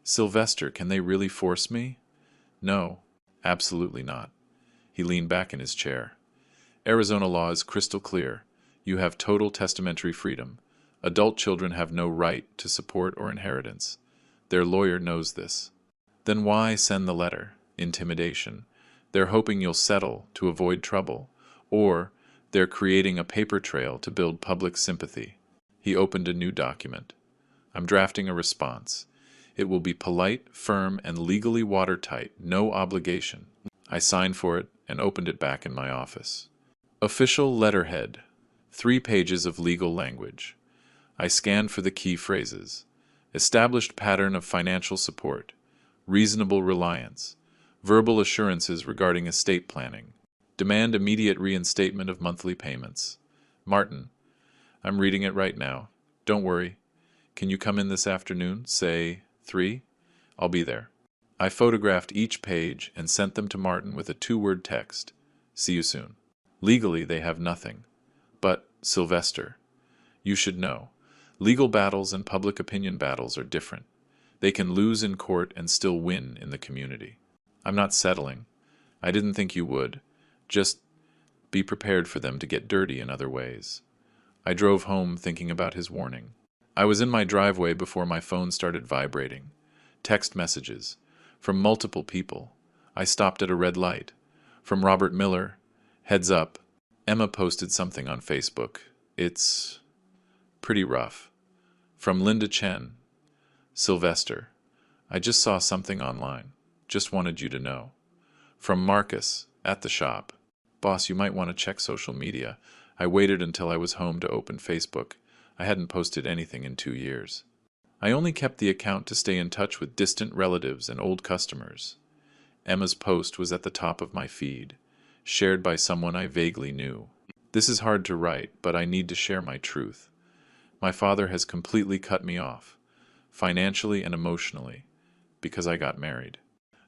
"Sylvester, can they really force me?" "No, absolutely not." He leaned back in his chair. "Arizona law is crystal clear. You have total testamentary freedom. Adult children have no right to support or inheritance. Their lawyer knows this." "Then why send the letter? Intimidation. They're hoping you'll settle to avoid trouble, or they're creating a paper trail to build public sympathy." He opened a new document. "I'm drafting a response. It will be polite, firm, and legally watertight, no obligation." I signed for it and opened it back in my office. Official letterhead. 3 pages of legal language. I scanned for the key phrases. Established pattern of financial support. Reasonable reliance. Verbal assurances regarding estate planning. Demand immediate reinstatement of monthly payments. Martin. I'm reading it right now. Don't worry. Can you come in this afternoon, say 3? I'll be there. I photographed each page and sent them to Martin with a 2-word text. See you soon. Legally, they have nothing. But, Sylvester, you should know, legal battles and public opinion battles are different. They can lose in court and still win in the community. I'm not settling. I didn't think you would. Just be prepared for them to get dirty in other ways. I drove home thinking about his warning. I was in my driveway before my phone started vibrating. Text messages. From multiple people. I stopped at a red light. From Robert Miller. Heads up. Emma posted something on Facebook. It's pretty rough. From Linda Chen. Sylvester. I just saw something online. Just wanted you to know. From Marcus. At the shop. Boss, you might want to check social media. I waited until I was home to open Facebook. I hadn't posted anything in 2 years. I only kept the account to stay in touch with distant relatives and old customers. Emma's post was at the top of my feed, shared by someone I vaguely knew. This is hard to write, but I need to share my truth. My father has completely cut me off, financially and emotionally, because I got married.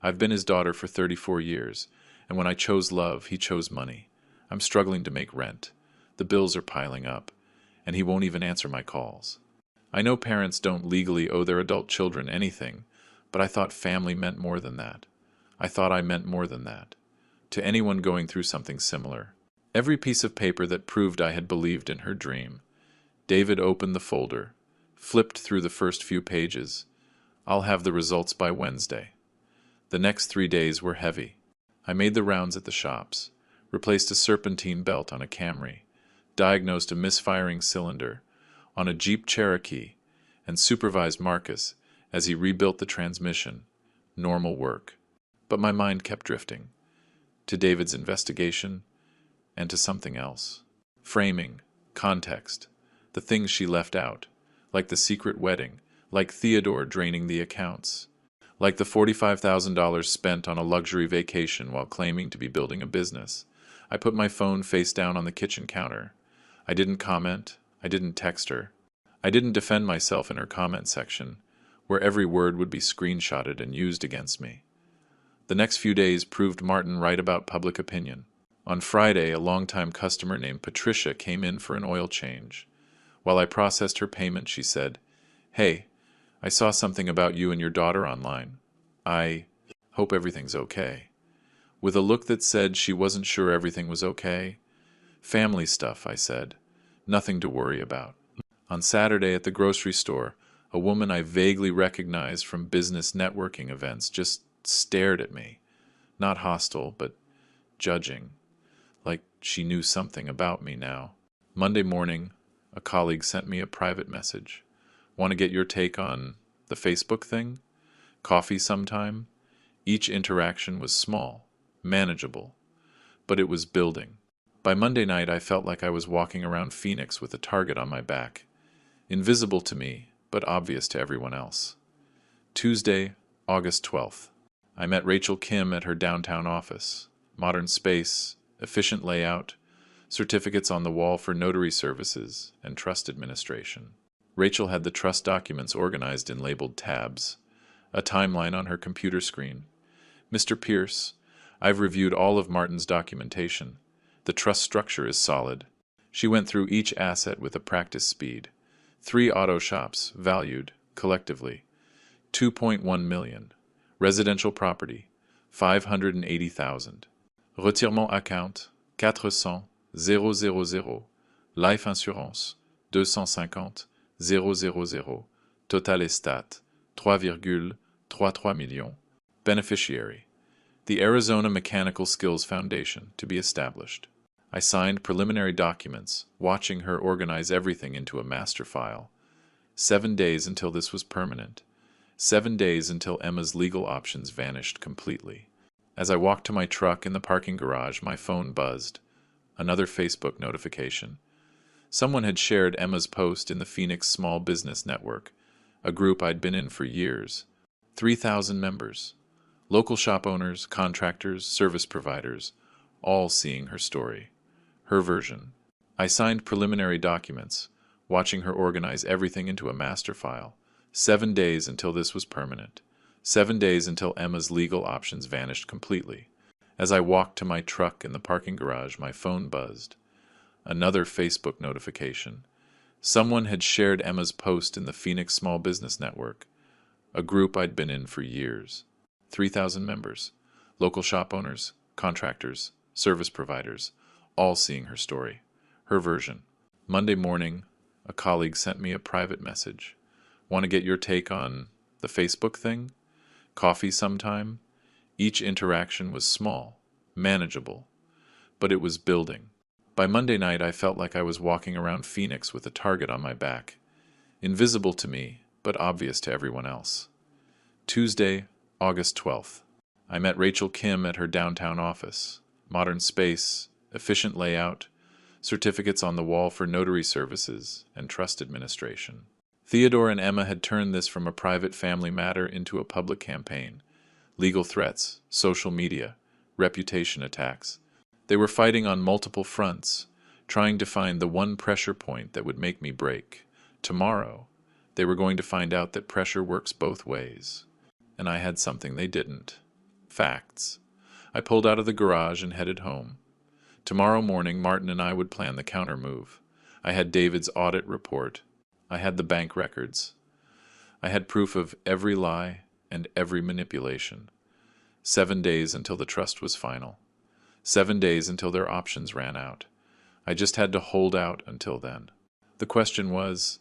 I've been his daughter for 34 years, and when I chose love, he chose money. I'm struggling to make rent. The bills are piling up, and he won't even answer my calls. I know parents don't legally owe their adult children anything, but I thought family meant more than that. I thought I meant more than that. To anyone going through something similar, Every piece of paper that proved I had believed in her dream. David opened the folder, flipped through the first few pages. I'll have the results by Wednesday. The next 3 days were heavy. I made the rounds at the shops, replaced a serpentine belt on a Camry, diagnosed a misfiring cylinder on a Jeep Cherokee, and supervised Marcus as he rebuilt the transmission. Normal work. But my mind kept drifting. To David's investigation, and to something else. Framing, context, the things she left out, like the secret wedding, like Theodore draining the accounts, like the $45,000 spent on a luxury vacation while claiming to be building a business. I put my phone face down on the kitchen counter. I didn't comment. I didn't text her. I didn't defend myself in her comment section, where every word would be screenshotted and used against me. The next few days proved Martin right about public opinion. On Friday, a longtime customer named Patricia came in for an oil change. While I processed her payment, she said, "Hey, I saw something about you and your daughter online. I hope everything's okay." With a look that said she wasn't sure everything was okay. "Family stuff," I said. "Nothing to worry about." On Saturday at the grocery store, a woman I vaguely recognized from business networking events just stared at me. Not hostile, but judging. Like she knew something about me now. Monday morning, a colleague sent me a private message. "Want to get your take on the Facebook thing? Coffee sometime?" Each interaction was small, manageable, but it was building. By Monday night, I felt like I was walking around Phoenix with a target on my back. Invisible to me, but obvious to everyone else. Tuesday, August 12th. I met Rachel Kim at her downtown office. Modern space, efficient layout, certificates on the wall for notary services and trust administration. Rachel had the trust documents organized in labeled tabs, a timeline on her computer screen. "Mr. Pierce, I've reviewed all of Martin's documentation. The trust structure is solid." She went through each asset with a practice speed. 3 auto shops, valued, collectively, $2.1 million. Residential property, $580,000. Retirement account, 400,000. Life insurance, 250,000. Total estate, 3,33 millions. Beneficiary, the Arizona Mechanical Skills Foundation, to be established. I signed preliminary documents, watching her organize everything into a master file. 7 days until this was permanent. 7 days until Emma's legal options vanished completely. As I walked to my truck in the parking garage, my phone buzzed. Another Facebook notification. Someone had shared Emma's post in the Phoenix Small Business Network, a group I'd been in for years. 3,000 members. Local shop owners, contractors, service providers, all seeing her story. Her version. I signed preliminary documents, watching her organize everything into a master file. 7 days until this was permanent. 7 days until Emma's legal options vanished completely. As I walked to my truck in the parking garage, my phone buzzed. Another Facebook notification. Someone had shared Emma's post in the Phoenix Small Business Network, a group I'd been in for years. 3,000 members. Local shop owners, contractors, service providers, all seeing her story. Her version. Monday morning, a colleague sent me a private message. "Want to get your take on the Facebook thing? Coffee sometime?" Each interaction was small, manageable, but it was building. By Monday night, I felt like I was walking around Phoenix with a target on my back. Invisible to me, but obvious to everyone else. Tuesday, August 12th. I met Rachel Kim at her downtown office. Modern space, efficient layout, certificates on the wall for notary services and trust administration. Theodore and Emma had turned this from a private family matter into a public campaign. Legal threats, social media, reputation attacks. They were fighting on multiple fronts, trying to find the one pressure point that would make me break. Tomorrow, they were going to find out that pressure works both ways. And I had something they didn't. Facts. I pulled out of the garage and headed home. Tomorrow morning, Martin and I would plan the countermove. I had David's audit report. I had the bank records. I had proof of every lie and every manipulation. 7 days until the trust was final. 7 days until their options ran out. I just had to hold out until then. The question was,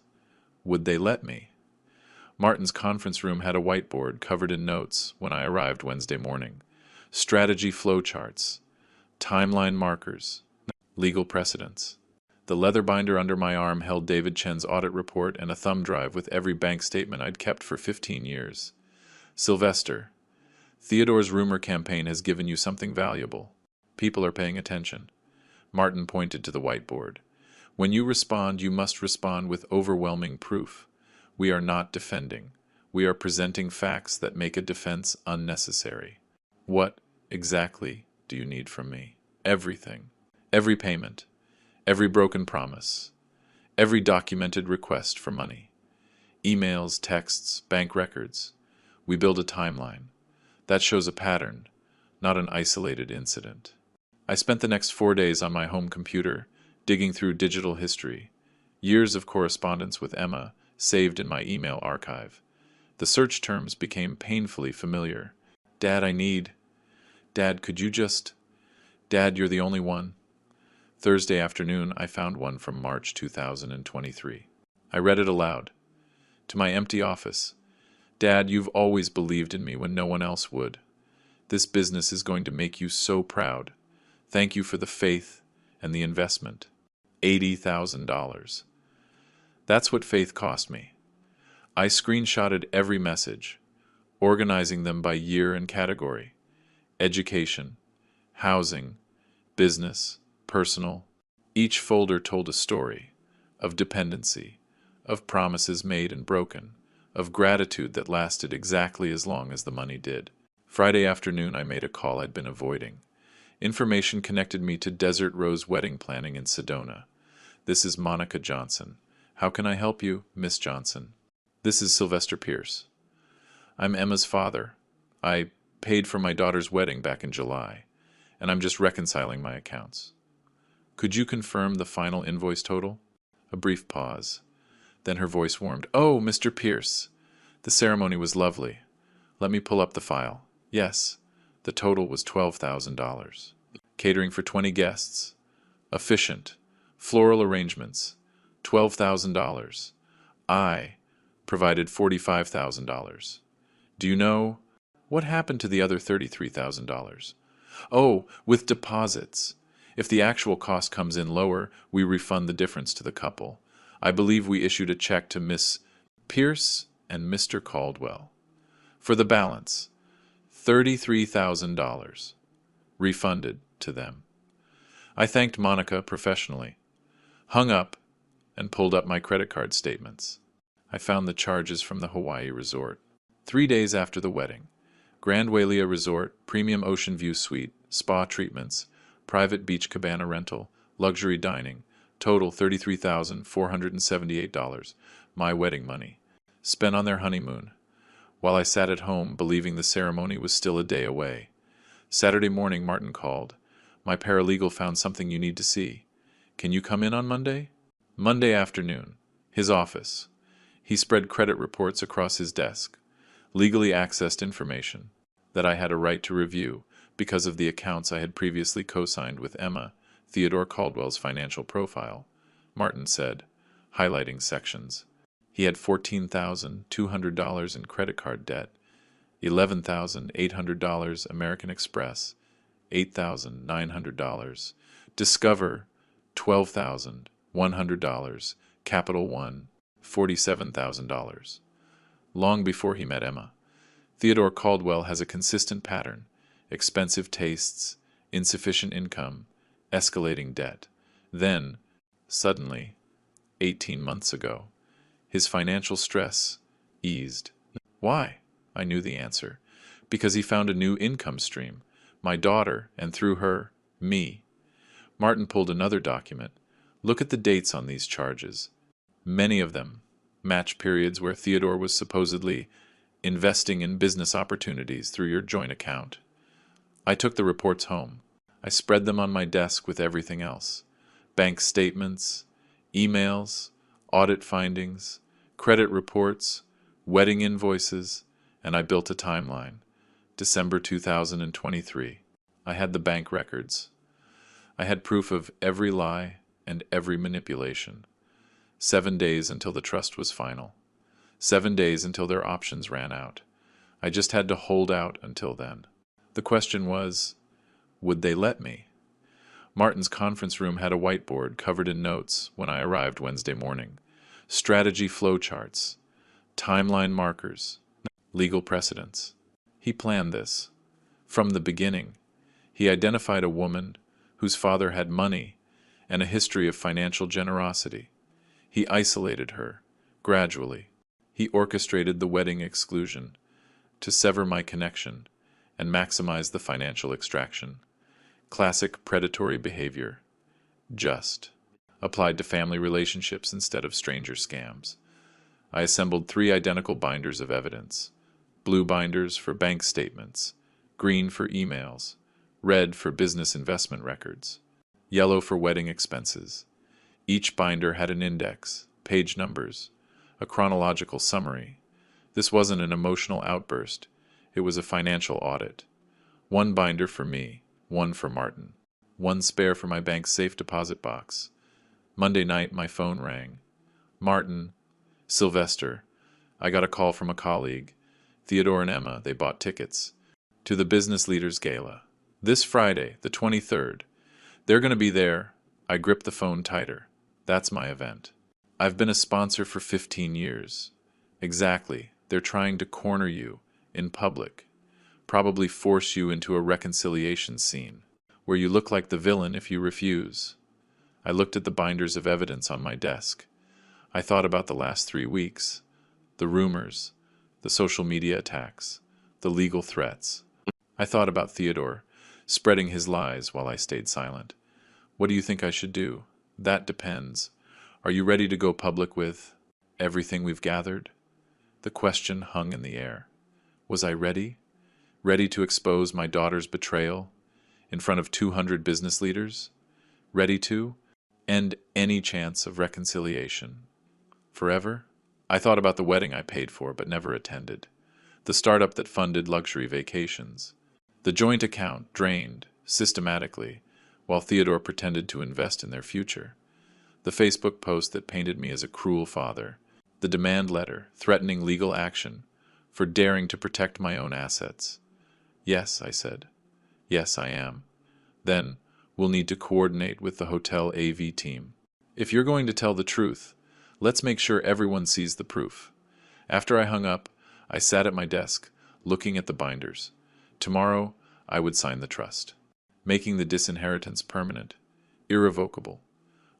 would they let me? Martin's conference room had a whiteboard covered in notes when I arrived Wednesday morning. Strategy flowcharts, timeline markers, legal precedents. The leather binder under my arm held David Chen's audit report and a thumb drive with every bank statement I'd kept for 15 years. Sylvester, Theodore's rumor campaign has given you something valuable. People are paying attention. Martin pointed to the whiteboard. When you respond, you must respond with overwhelming proof. We are not defending. We are presenting facts that make a defense unnecessary. What exactly do you need from me? Everything. Every payment. Every broken promise. Every documented request for money. Emails, texts, bank records. We build a timeline. That shows a pattern, not an isolated incident. I spent the next 4 days on my home computer, digging through digital history. Years of correspondence with Emma, saved in my email archive. The search terms became painfully familiar. Dad, I need. Dad, could you just. Dad, you're the only one. Thursday afternoon, I found one from March 2023. I read it aloud. To my empty office. Dad, you've always believed in me when no one else would. This business is going to make you so proud. Thank you for the faith and the investment. $80,000. That's what faith cost me. I screenshotted every message, organizing them by year and category. Education, housing, business, personal. Each folder told a story of dependency, of promises made and broken, of gratitude that lasted exactly as long as the money did. Friday afternoon, I made a call I'd been avoiding. Information connected me to Desert Rose wedding planning in Sedona. This is Monica Johnson. How can I help you, Miss Johnson? This is Sylvester Pierce. I'm Emma's father. I paid for my daughter's wedding back in July, and I'm just reconciling my accounts. Could you confirm the final invoice total? A brief pause. Then her voice warmed. Oh, Mr. Pierce. The ceremony was lovely. Let me pull up the file. Yes, the total was $12,000. Catering for 20 guests. Efficient. Floral arrangements. $12,000. I provided $45,000. Do you know what happened to the other $33,000? Oh, with deposits. If the actual cost comes in lower, we refund the difference to the couple. I believe we issued a check to Miss Pierce and Mr. Caldwell. For the balance, $33,000. Refunded to them. I thanked Monica professionally, hung up, and pulled up my credit card statements. I found the charges from the Hawaii resort. 3 days after the wedding. Grand Wailea Resort, premium ocean view suite, spa treatments, private beach cabana rental, luxury dining, total $33,478, my wedding money, spent on their honeymoon, while I sat at home believing the ceremony was still a day away. Saturday morning, Martin called. My paralegal found something you need to see. Can you come in on Monday? Monday afternoon. His office. He spread credit reports across his desk, legally accessed information that I had a right to review because of the accounts I had previously co-signed with Emma, Theodore Caldwell's financial profile, Martin said, highlighting sections. He had $14,200 in credit card debt, $11,800 American Express, $8,900, Discover, $12,100, Capital One, $47,000. Long before he met Emma, Theodore Caldwell has a consistent pattern: expensive tastes, insufficient income, escalating debt. Then, suddenly, 18 months ago, his financial stress eased. Why? I knew the answer. Because he found a new income stream, my daughter, and through her, me. Martin pulled another document. Look at the dates on these charges. Many of them match periods where Theodore was supposedly investing in business opportunities through your joint account. I took the reports home. I spread them on my desk with everything else. Bank statements, emails, audit findings, credit reports, wedding invoices, and I built a timeline. December 2023. I had the bank records, I had proof of every lie and every manipulation. 7 days until the trust was final. 7 days until their options ran out. I just had to hold out until then. The question was, would they let me? Martin's conference room had a whiteboard covered in notes when I arrived Wednesday morning. Strategy flowcharts, timeline markers, legal precedents. He planned this. From the beginning, he identified a woman whose father had money and a history of financial generosity. He isolated her, gradually. He orchestrated the wedding exclusion to sever my connection and maximize the financial extraction. Classic predatory behavior. Just. Applied to family relationships instead of stranger scams. I assembled 3 identical binders of evidence. Blue binders for bank statements, green for emails, red for business investment records, yellow for wedding expenses. Each binder had an index, page numbers, a chronological summary. This wasn't an emotional outburst. It was a financial audit. 1 binder for me, 1 for Martin, 1 spare for my bank's safe deposit box. Monday night, my phone rang. Martin, Sylvester, I got a call from a colleague. Theodore and Emma, they bought tickets to the Business Leaders Gala. This Friday, the 23rd. They're going to be there. I gripped the phone tighter. That's my event. I've been a sponsor for 15 years. Exactly. They're trying to corner you in public. Probably force you into a reconciliation scene, where you look like the villain if you refuse. I looked at the binders of evidence on my desk. I thought about the last 3 weeks, the rumors, the social media attacks, the legal threats. I thought about Theodore, spreading his lies while I stayed silent. What do you think I should do? That depends. Are you ready to go public with everything we've gathered? The question hung in the air. Was I ready? Ready to expose my daughter's betrayal in front of 200 business leaders? Ready to end any chance of reconciliation? Forever? I thought about the wedding I paid for but never attended, the startup that funded luxury vacations, the joint account drained systematically while Theodore pretended to invest in their future, the Facebook post that painted me as a cruel father, the demand letter threatening legal action for daring to protect my own assets. Yes, I said. Yes, I am. Then we'll need to coordinate with the hotel AV team. If you're going to tell the truth, let's make sure everyone sees the proof. After I hung up, I sat at my desk, looking at the binders. Tomorrow, I would sign the trust, making the disinheritance permanent, irrevocable.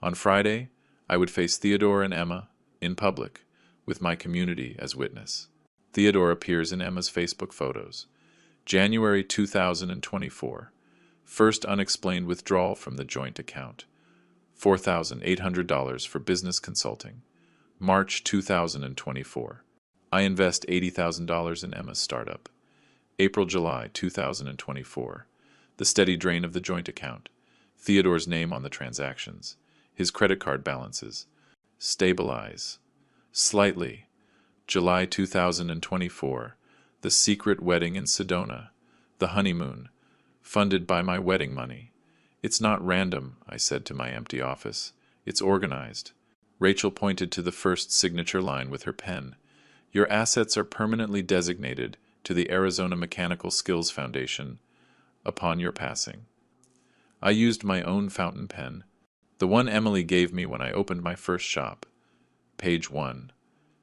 On Friday, I would face Theodore and Emma in public, with my community as witness. Theodore appears in Emma's Facebook photos. January 2024. First unexplained withdrawal from the joint account. $4,800 for business consulting. March 2024. I invest $80,000 in Emma's startup. April-July 2024. The steady drain of the joint account. Theodore's name on the transactions. His credit card balances. Stabilize. Slightly. July 2024. The secret wedding in Sedona. The honeymoon. Funded by my wedding money. It's not random, I said to my empty office. It's organized. Rachel pointed to the first signature line with her pen. Your assets are permanently designated to the Arizona Mechanical Skills Foundation upon your passing. I used my own fountain pen, the one Emily gave me when I opened my first shop. Page 1.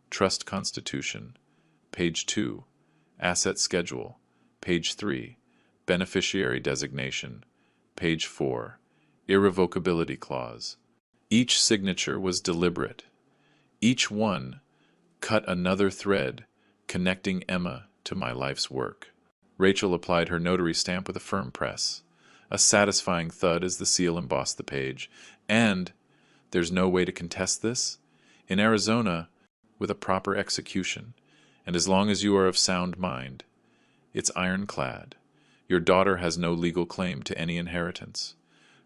Trust Constitution. Page 2. Asset Schedule. Page 3. Beneficiary Designation. Page 4. Irrevocability Clause. Each signature was deliberate. Each one cut another thread connecting Emma to my life's work. Rachel applied her notary stamp with a firm press, a satisfying thud as the seal embossed the page. And there's no way to contest this? In Arizona, with a proper execution, and as long as you are of sound mind, it's ironclad. Your daughter has no legal claim to any inheritance.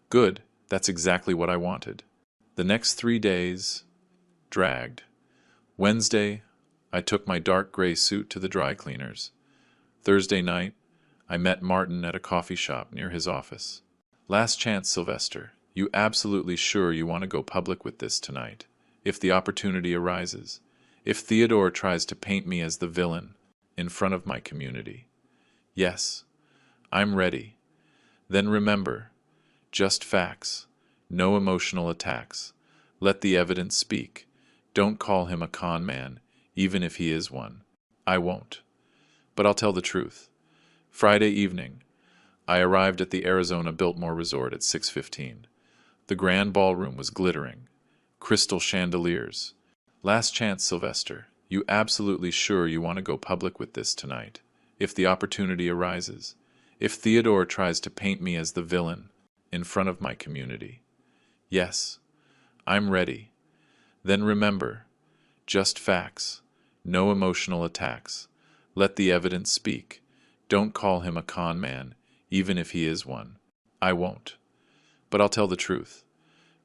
Good, that's exactly what I wanted. The next 3 days dragged. Wednesday, I took my dark gray suit to the dry cleaners. Thursday night, I met Martin at a coffee shop near his office. Last chance, Sylvester. You absolutely sure you want to go public with this tonight? If the opportunity arises. If Theodore tries to paint me as the villain in front of my community. Yes, I'm ready. Then remember, just facts. No emotional attacks. Let the evidence speak. Don't call him a con man, even if he is one. I won't. But I'll tell the truth. Friday evening, I arrived at the Arizona Biltmore Resort at 6:15. The grand ballroom was glittering. Crystal chandeliers. Last chance, Sylvester. You absolutely sure you want to go public with this tonight? If the opportunity arises. If Theodore tries to paint me as the villain in front of my community. Yes, I'm ready. Then remember, just facts. No emotional attacks. Let the evidence speak. Don't call him a con man, even if he is one. I won't. But I'll tell the truth.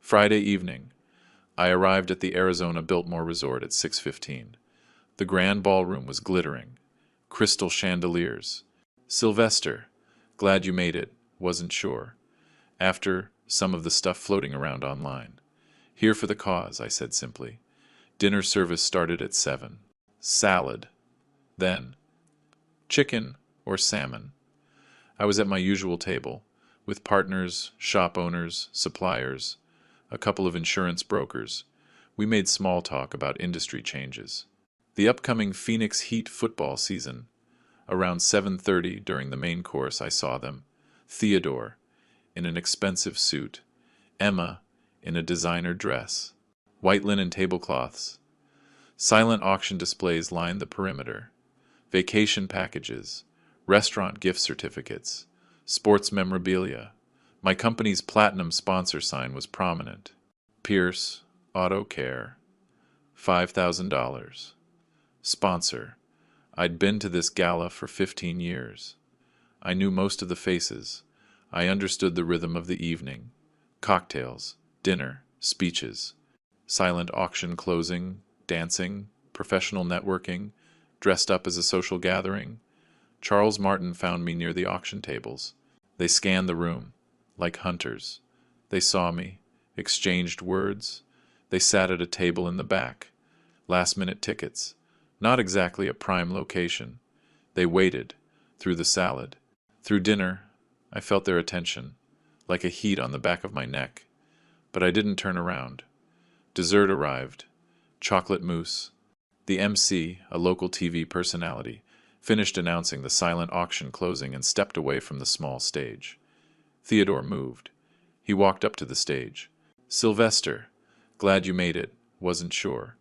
Friday evening, I arrived at the Arizona Biltmore Resort at 6:15. The grand ballroom was glittering. Crystal chandeliers. Sylvester, glad you made it. Wasn't sure. After some of the stuff floating around online. Here for the cause, I said simply. Dinner service started at 7. Salad. Then, chicken or salmon. I was at my usual table, with partners, shop owners, suppliers, a couple of insurance brokers. We made small talk about industry changes. The upcoming Phoenix Heat football season. Around 7:30 during the main course I saw them. Theodore, in an expensive suit. Emma, in a designer dress. White linen tablecloths. Silent auction displays lined the perimeter. Vacation packages. Restaurant gift certificates. Sports memorabilia. My company's platinum sponsor sign was prominent. Pierce, Auto Care. $5,000. Sponsor. I'd been to this gala for 15 years. I knew most of the faces. I understood the rhythm of the evening. Cocktails, dinner, speeches. Silent auction closing, dancing, professional networking, dressed up as a social gathering. Charles Martin found me near the auction tables. They scanned the room, like hunters. They saw me, exchanged words. They sat at a table in the back. Last-minute tickets. Not exactly a prime location. They waited, through the salad. Through dinner, I felt their attention, like a heat on the back of my neck. But I didn't turn around. Dessert arrived. Chocolate mousse. The MC, a local TV personality, finished announcing the silent auction closing and stepped away from the small stage. Theodore moved. He walked up to the stage. Sylvester, glad you made it. Wasn't sure.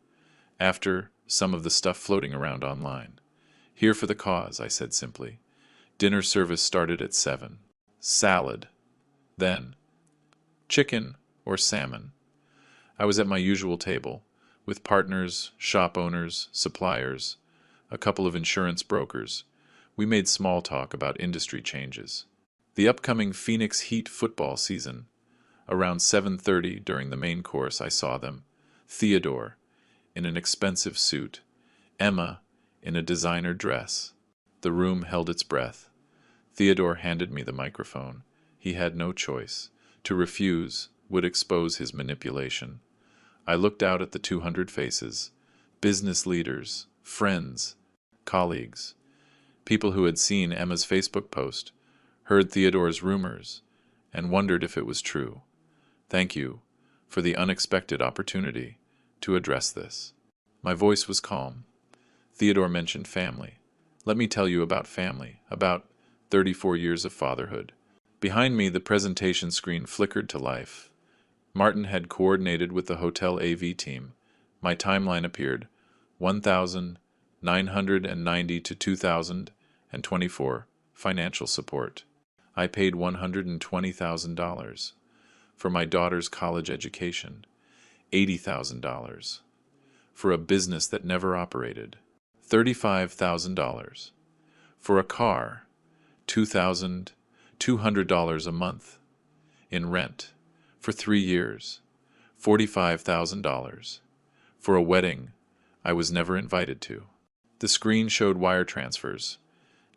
After some of the stuff floating around online. Here for the cause, I said simply. Dinner service started at 7. Salad. Then, chicken or salmon. I was at my usual table, with partners, shop owners, suppliers, a couple of insurance brokers. We made small talk about industry changes. The upcoming Phoenix Heat football season. Around 7:30 during the main course I saw them. Theodore, in an expensive suit. Emma, in a designer dress. The room held its breath. Theodore handed me the microphone. He had no choice. To refuse would expose his manipulation. I looked out at the 200 faces. Business leaders, friends, colleagues. People who had seen Emma's Facebook post, heard Theodore's rumors, and wondered if it was true. Thank you for the unexpected opportunity to address this. My voice was calm. Theodore mentioned family. Let me tell you about family, about 34 years of fatherhood. Behind me, the presentation screen flickered to life. Martin had coordinated with the hotel AV team. My timeline appeared, 1,990 to 2,024, financial support. I paid $120,000 for my daughter's college education, $80,000 for a business that never operated, $35,000 for a car, $2,200 a month in rent for 3 years, $45,000 for a wedding I was never invited to. The screen showed wire transfers,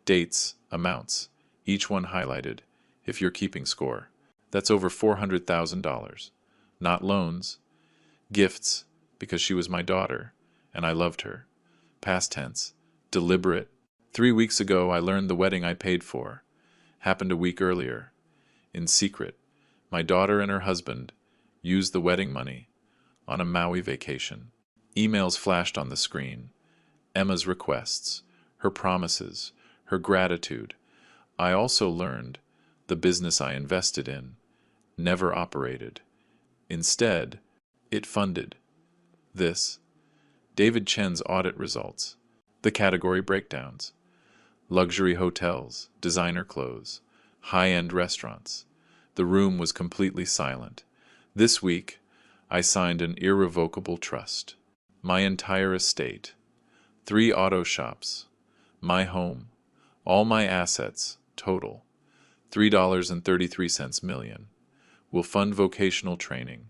dates, amounts, each one highlighted, if you're keeping score. That's over $400,000. Not loans. Gifts, because she was my daughter, and I loved her. Past tense. Deliberate. 3 weeks ago, I learned the wedding I paid for happened a week earlier. In secret, my daughter and her husband used the wedding money on a Maui vacation. Emails flashed on the screen. Emma's requests, her promises, her gratitude. I also learned the business I invested in never operated. Instead, it funded this. David Chen's audit results. The category breakdowns. Luxury hotels, designer clothes, high-end restaurants. The room was completely silent. This week, I signed an irrevocable trust. My entire estate. 3 auto shops. My home. All my assets, total. $3.33 million. Will fund vocational training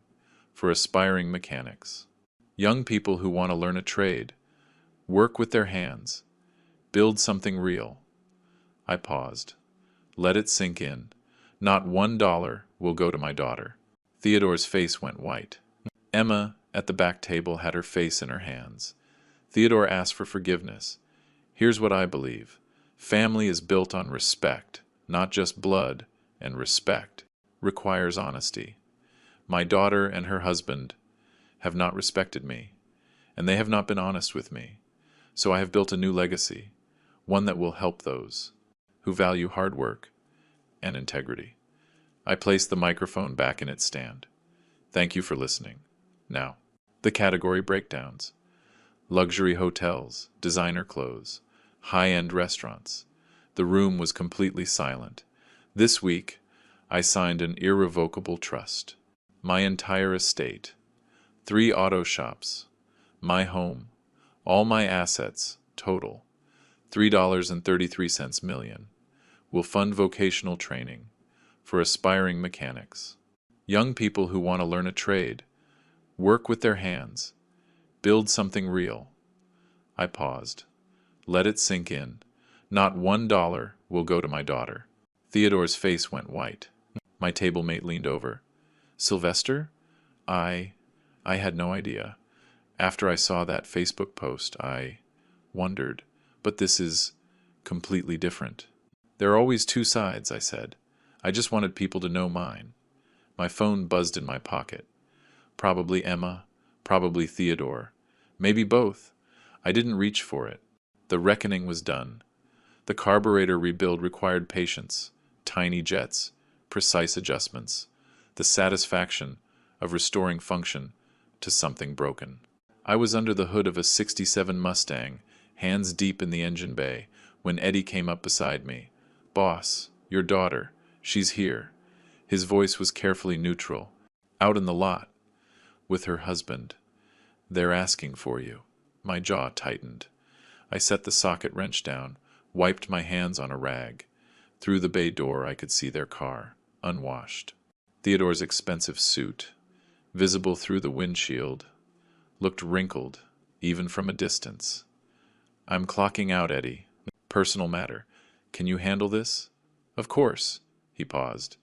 for aspiring mechanics. Young people who want to learn a trade. Work with their hands. Build something real. I paused. Let it sink in. Not $1 will go to my daughter. Theodore's face went white. Emma, at the back table, had her face in her hands. Theodore asked for forgiveness. Here's what I believe. Family is built on respect, not just blood, and respect requires honesty. My daughter and her husband have not respected me, and they have not been honest with me. So I have built a new legacy, one that will help those who value hard work and integrity. I placed the microphone back in its stand. Thank you for listening. Now, the category breakdowns. Luxury hotels, designer clothes, high-end restaurants. The room was completely silent. This week, I signed an irrevocable trust. My entire estate. 3 auto shops. My home. All my assets, total. $3.33 million. Will fund vocational training for aspiring mechanics. Young people who want to learn a trade. Work with their hands. Build something real. I paused. Let it sink in. Not $1 will go to my daughter. Theodore's face went white. My table mate leaned over. Sylvester? I had no idea. After I saw that Facebook post, I wondered. But this is completely different. There are always 2 sides, I said. I just wanted people to know mine. My phone buzzed in my pocket. Probably Emma, probably Theodore. Maybe both. I didn't reach for it. The reckoning was done. The carburetor rebuild required patience, tiny jets, precise adjustments, the satisfaction of restoring function to something broken. I was under the hood of a '67 Mustang, hands deep in the engine bay, when Eddie came up beside me. Boss, your daughter, she's here. His voice was carefully neutral. Out in the lot, with her husband. They're asking for you. My jaw tightened. I set the socket wrench down, wiped my hands on a rag. Through the bay door I could see their car, unwashed. Theodore's expensive suit, visible through the windshield, looked wrinkled, even from a distance. I'm clocking out, Eddie. Personal matter. Can you handle this? Of course. He paused.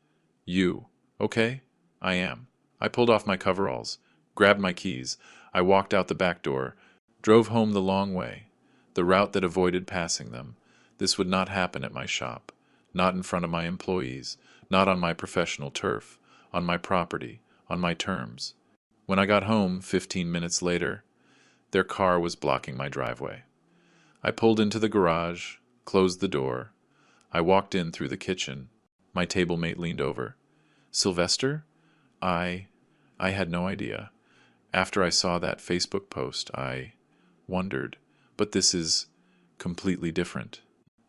You, okay? I am. I pulled off my coveralls, grabbed my keys. I walked out the back door, drove home the long way, the route that avoided passing them. This would not happen at my shop, not in front of my employees, not on my professional turf, on my property, on my terms. When I got home 15 minutes later, their car was blocking my driveway. I pulled into the garage, closed the door. I walked in through the kitchen. My table mate leaned over. Sylvester? I had no idea. After I saw that Facebook post, I wondered. But this is completely different.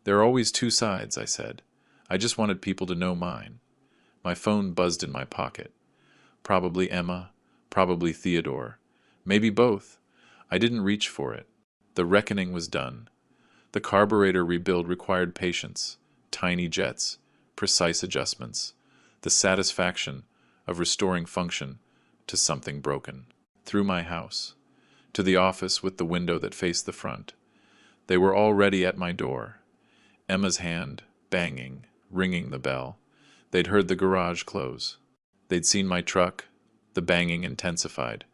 There are always 2 sides, I said. I just wanted people to know mine. My phone buzzed in my pocket. Probably Emma, probably Theodore. Maybe both. I didn't reach for it. The reckoning was done. The carburetor rebuild required patience, tiny jets, precise adjustments, the satisfaction of restoring function to something broken. Through my house, to the office with the window that faced the front. They were already at my door. Emma's hand, banging, ringing the bell. They'd heard the garage close. They'd seen my truck. The banging intensified.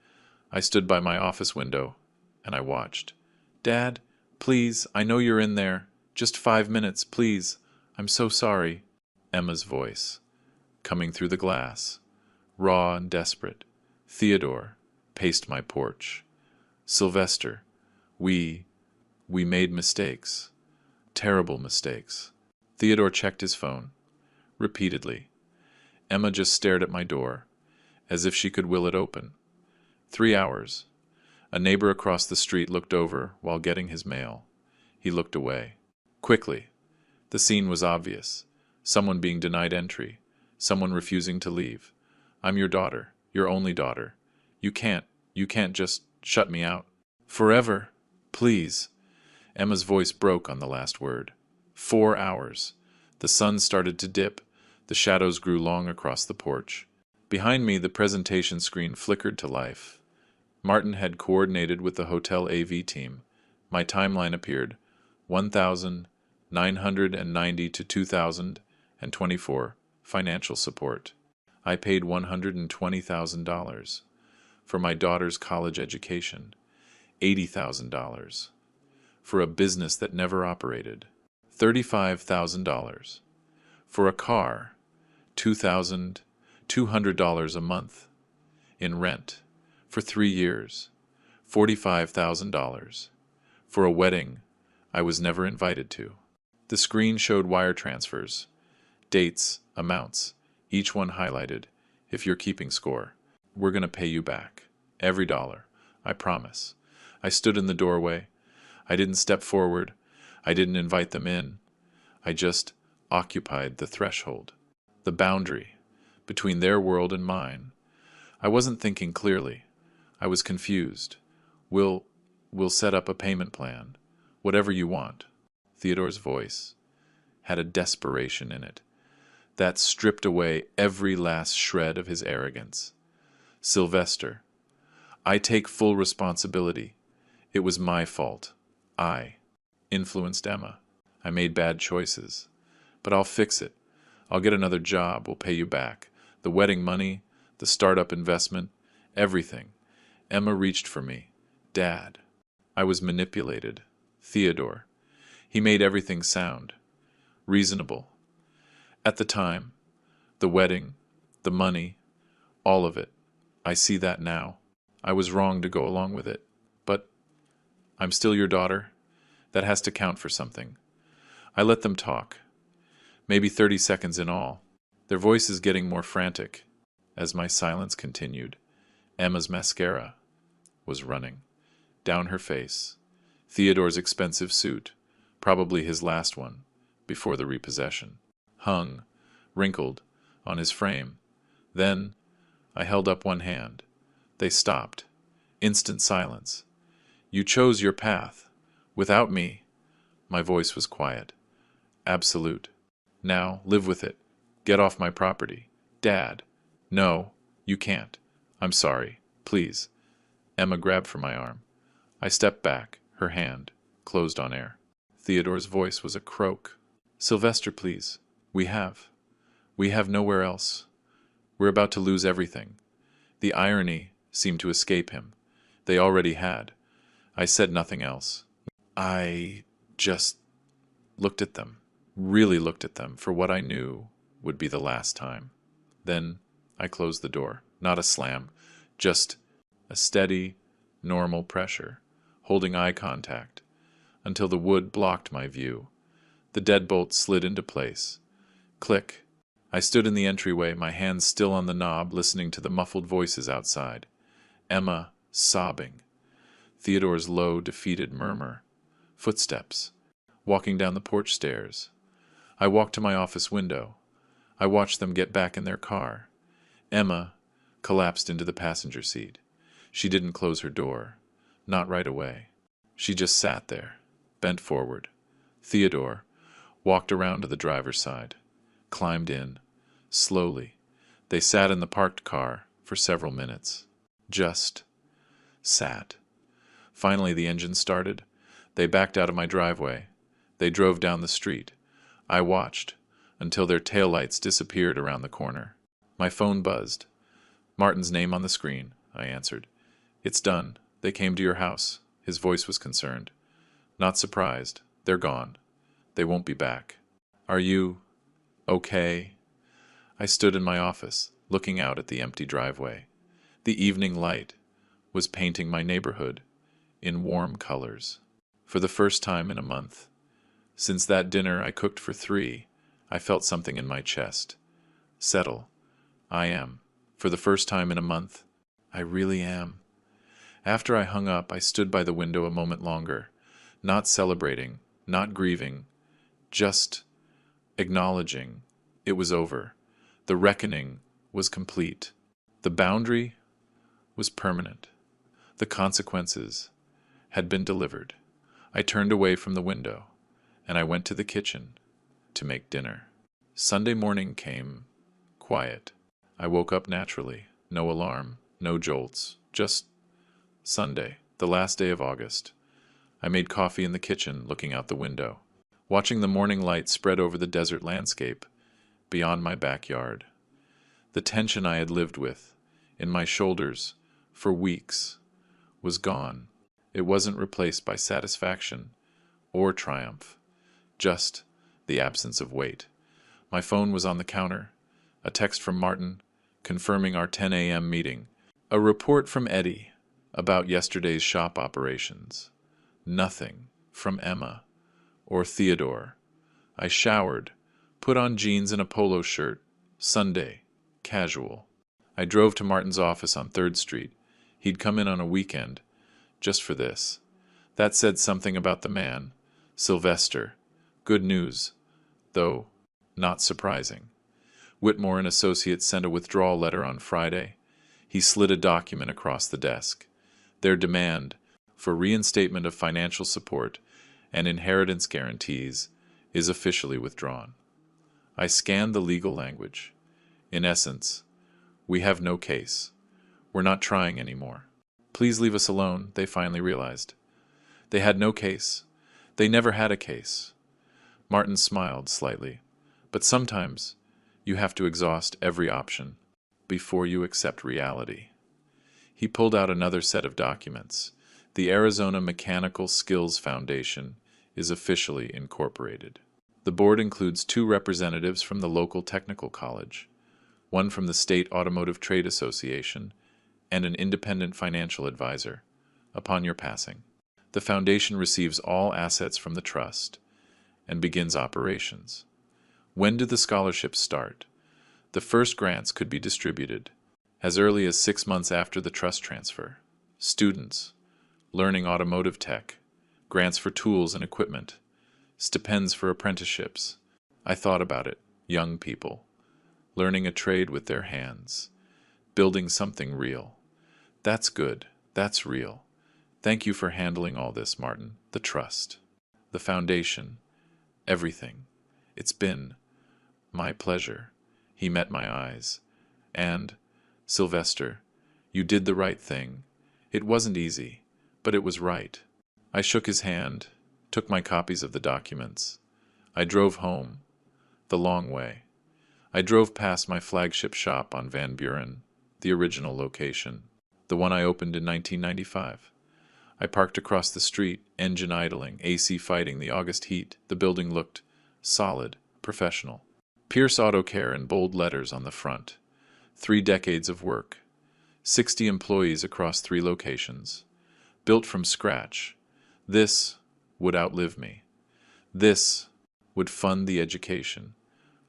I stood by my office window, and I watched. "Dad, please, I know you're in there. Just 5 minutes, please. I'm so sorry." Emma's voice, coming through the glass, raw and desperate. "Theodore, paced my porch. Sylvester, we made mistakes. Terrible mistakes." Theodore checked his phone, repeatedly. Emma just stared at my door, as if she could will it open. 3 hours. A neighbor across the street looked over while getting his mail. He looked away. Quickly. The scene was obvious. Someone being denied entry. Someone refusing to leave. "I'm your daughter. Your only daughter. You can't just shut me out. Forever. Please." Emma's voice broke on the last word. 4 hours. The sun started to dip. The shadows grew long across the porch. Behind me, the presentation screen flickered to life. Martin had coordinated with the hotel AV team. My timeline appeared, 1,990 to 2,024, financial support. I paid $120,000 for my daughter's college education, $80,000 for a business that never operated, $35,000 for a car, $2,200 a month in rent for 3 years, $45,000 for a wedding I was never invited to. The screen showed wire transfers, dates, amounts, each one highlighted. "If you're keeping score, we're going to pay you back. Every dollar. I promise." I stood in the doorway. I didn't step forward. I didn't invite them in. I just occupied the threshold, the boundary between their world and mine. I wasn't thinking clearly. I was confused. We'll set up a payment plan. Whatever you want." Theodore's voice had a desperation in it that stripped away every last shred of his arrogance. "Sylvester, I take full responsibility. It was my fault. I influenced Emma. I made bad choices. But I'll fix it. I'll get another job. We'll pay you back. The wedding money, the startup investment, everything." Emma reached for me. "Dad." I was manipulated. Theodore. He made everything sound reasonable. At the time, the wedding, the money, all of it. I see that now. I was wrong to go along with it. But I'm still your daughter. That has to count for something. I let them talk. Maybe 30 seconds in all. Their voices getting more frantic as my silence continued. Emma's mascara was running down her face. Theodore's expensive suit, probably his last one before the repossession, hung, wrinkled, on his frame. Then I held up one hand. They stopped. Instant silence. "You chose your path. Without me." My voice was quiet. "Absolute. Now live with it. Get off my property." "Dad." "No, you can't. I'm sorry. Please." Emma grabbed for my arm. I stepped back, her hand closed on air. Theodore's voice was a croak. "Sylvester, please. We have nowhere else. We're about to lose everything." The irony seemed to escape him. They already had. I said nothing else. I just looked at them, really looked at them for what I knew would be the last time. Then I closed the door. Not a slam, just a steady, normal pressure, holding eye contact, until the wood blocked my view. The deadbolt slid into place. Click. I stood in the entryway, my hands still on the knob, listening to the muffled voices outside. Emma sobbing. Theodore's low, defeated murmur. Footsteps. Walking down the porch stairs. I walked to my office window. I watched them get back in their car. Emma collapsed into the passenger seat. She didn't close her door. Not right away. She just sat there, bent forward. Theodore walked around to the driver's side, climbed in. Slowly, they sat in the parked car for several minutes. Just sat. Finally, the engine started. They backed out of my driveway. They drove down the street. I watched until their taillights disappeared around the corner. My phone buzzed. Martin's name on the screen, I answered. It's done. They came to your house. His voice was concerned. Not surprised. They're gone. They won't be back. Are you okay? I stood in my office, looking out at the empty driveway. The evening light was painting my neighborhood in warm colors. For the first time in a month. Since that dinner I cooked for 3, I felt something in my chest. Settle. I am. For the first time in a month. I really am. After I hung up, I stood by the window a moment longer, not celebrating, not grieving, just acknowledging it was over. The reckoning was complete. The boundary was permanent. The consequences had been delivered. I turned away from the window, and I went to the kitchen to make dinner. Sunday morning came quiet. I woke up naturally. No alarm, no jolts, just Sunday, the last day of August. I made coffee in the kitchen, looking out the window, watching the morning light spread over the desert landscape beyond my backyard. The tension I had lived with, in my shoulders, for weeks, was gone. It wasn't replaced by satisfaction or triumph, just the absence of weight. My phone was on the counter, a text from Martin confirming our 10 a.m. meeting, a report from Eddie about yesterday's shop operations. Nothing from Emma or Theodore. I showered, put on jeans and a polo shirt, Sunday, casual. I drove to Martin's office on 3rd Street. He'd come in on a weekend, just for this. That said something about the man, Sylvester. Good news, though not surprising. Whitmore and Associates sent a withdrawal letter on Friday. He slid a document across the desk. Their demand for reinstatement of financial support and inheritance guarantees is officially withdrawn. I scanned the legal language. In essence, we have no case. We're not trying anymore. Please leave us alone, they finally realized. They had no case. They never had a case. Martin smiled slightly. But sometimes you have to exhaust every option before you accept reality. He pulled out another set of documents. The Arizona Mechanical Skills Foundation is officially incorporated. The board includes 2 representatives from the local technical college, one from the State Automotive Trade Association, and an independent financial advisor. Upon your passing, the foundation receives all assets from the trust and begins operations. When do the scholarships start? The first grants could be distributed as early as 6 months after the trust transfer. Students learning automotive tech, grants for tools and equipment, stipends for apprenticeships. I thought about it. Young people learning a trade with their hands, building something real. That's good. That's real. Thank you for handling all this, Martin. The trust, the foundation, everything. It's been my pleasure. He met my eyes. And, Sylvester, you did the right thing. It wasn't easy, but it was right. I shook his hand, took my copies of the documents. I drove home, the long way. I drove past my flagship shop on Van Buren, the original location, the one I opened in 1995. I parked across the street, engine idling, AC fighting the August heat. The building looked solid, professional. Pierce Auto Care in bold letters on the front. 3 decades of work. 60 employees across 3 locations. Built from scratch. This would outlive me. This would fund the education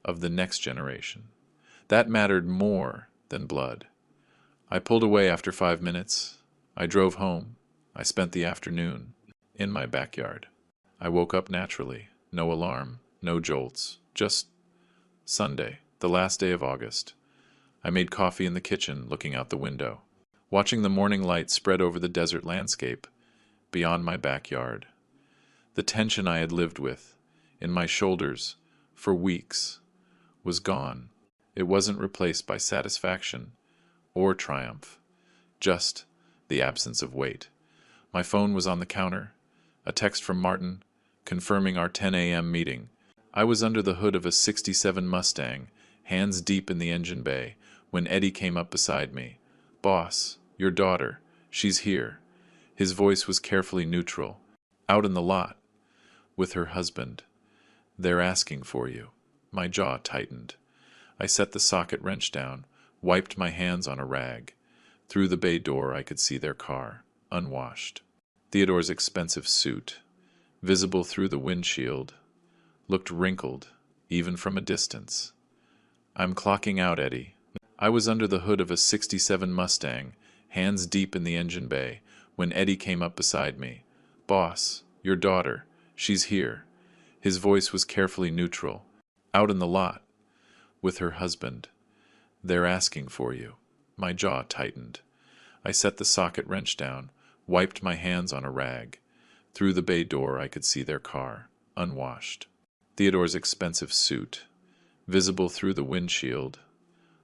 of the next generation. That mattered more than blood. I pulled away after 5 minutes. I drove home. I spent the afternoon in my backyard. I woke up naturally. No alarm, no jolts, just Sunday, the last day of August. I made coffee in the kitchen, looking out the window, watching the morning light spread over the desert landscape beyond my backyard. The tension I had lived with, in my shoulders, for weeks, was gone. It wasn't replaced by satisfaction or triumph, just the absence of weight. My phone was on the counter, a text from Martin confirming our 10 a.m. meeting. I was under the hood of a '67 Mustang, hands deep in the engine bay, when Eddie came up beside me. "Boss, your daughter, she's here." His voice was carefully neutral. "Out in the lot, with her husband. They're asking for you." My jaw tightened. I set the socket wrench down, wiped my hands on a rag. Through the bay door I could see their car, unwashed. Theodore's expensive suit, visible through the windshield, looked wrinkled, even from a distance. "I'm clocking out, Eddie." I was under the hood of a '67 Mustang, hands deep in the engine bay, when Eddie came up beside me. "Boss, your daughter, she's here." His voice was carefully neutral. "Out in the lot, with her husband. They're asking for you." My jaw tightened. I set the socket wrench down, wiped my hands on a rag. Through the bay door I could see their car, unwashed. Theodore's expensive suit, visible through the windshield,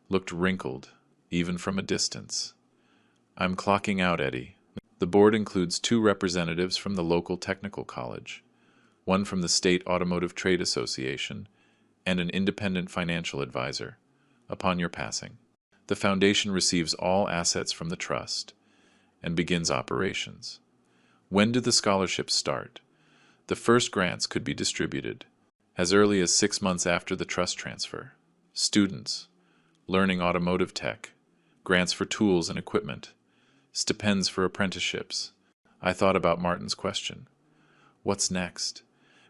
looked wrinkled, even from a distance. "I'm clocking out, Eddie." The board includes 2 representatives from the local technical college, one from the State Automotive Trade Association, and an independent financial advisor. Upon your passing, the foundation receives all assets from the trust and begins operations. When do the scholarships start? The first grants could be distributed as early as 6 months after the trust transfer. Students learning automotive tech, grants for tools and equipment, stipends for apprenticeships. I thought about Martin's question. What's next?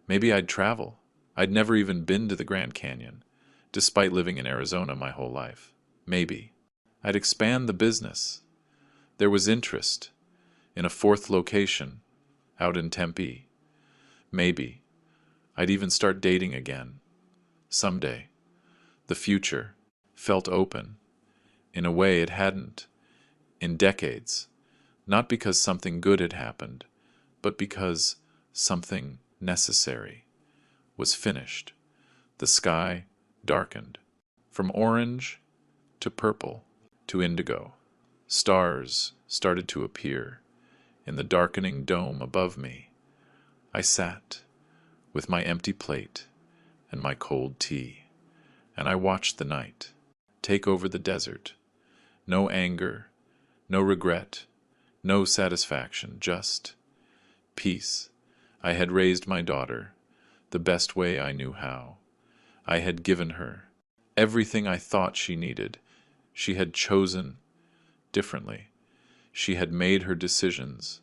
Maybe I'd travel. I'd never even been to the Grand Canyon, despite living in Arizona my whole life. Maybe I'd expand the business. There was interest in a 4th location out in Tempe. Maybe I'd even start dating again. Someday. The future felt open in a way it hadn't in decades, not because something good had happened, but because something necessary was finished. The sky darkened, from orange to purple to indigo. Stars started to appear in the darkening dome above me. I sat with my empty plate and my cold tea, and I watched the night take over the desert. No anger, no regret, no satisfaction, just peace. I had raised my daughter the best way I knew how. I had given her everything I thought she needed. She had chosen differently. She had made her decisions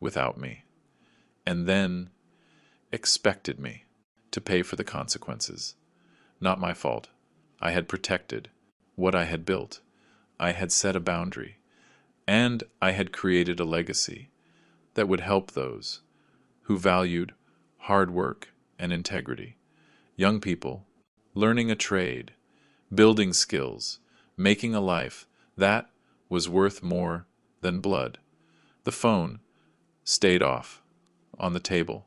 without me, and then expected me to pay for the consequences. Not my fault. I had protected what I had built. I had set a boundary, and I had created a legacy that would help those who valued hard work and integrity. Young people learning a trade, building skills, making a life that was worth more than blood. The phone stayed off on the table.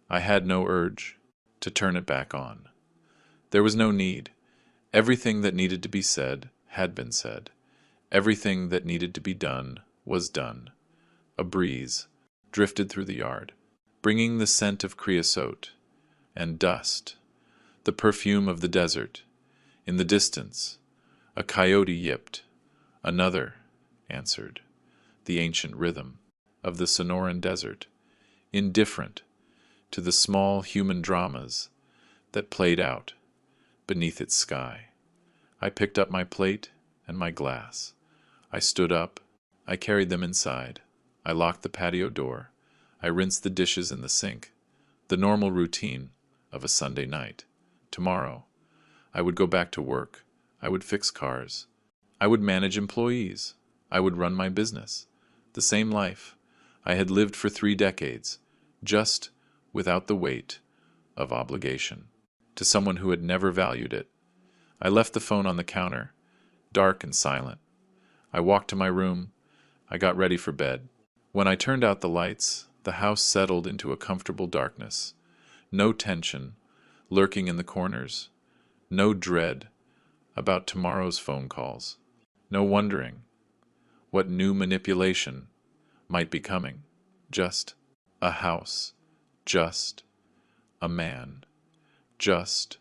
I had no urge to turn it back on. There was no need. Everything that needed to be said had been said. Everything that needed to be done was done. A breeze drifted through the yard, bringing the scent of creosote and dust, the perfume of the desert. In the distance, a coyote yipped. Another answered, the ancient rhythm of the Sonoran desert, indifferent to the small human dramas that played out beneath its sky. I picked up my plate and my glass. I stood up. I carried them inside. I locked the patio door. I rinsed the dishes in the sink. The normal routine of a Sunday night. Tomorrow, I would go back to work. I would fix cars. I would manage employees. I would run my business. The same life I had lived for 3 decades, just without the weight of obligation to someone who had never valued it. I left the phone on the counter, dark and silent. I walked to my room. I got ready for bed. When I turned out the lights, the house settled into a comfortable darkness. No tension lurking in the corners. No dread about tomorrow's phone calls. No wondering what new manipulation might be coming. Just a house. Just a man. Just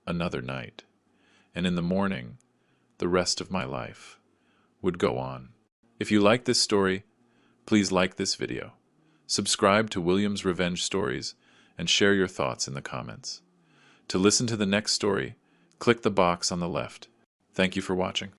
another night. And in the morning, the rest of my life would go on. If you like this story, please like this video, subscribe to William's Revenge Stories, and share your thoughts in the comments. To listen to the next story, click the box on the left. Thank you for watching.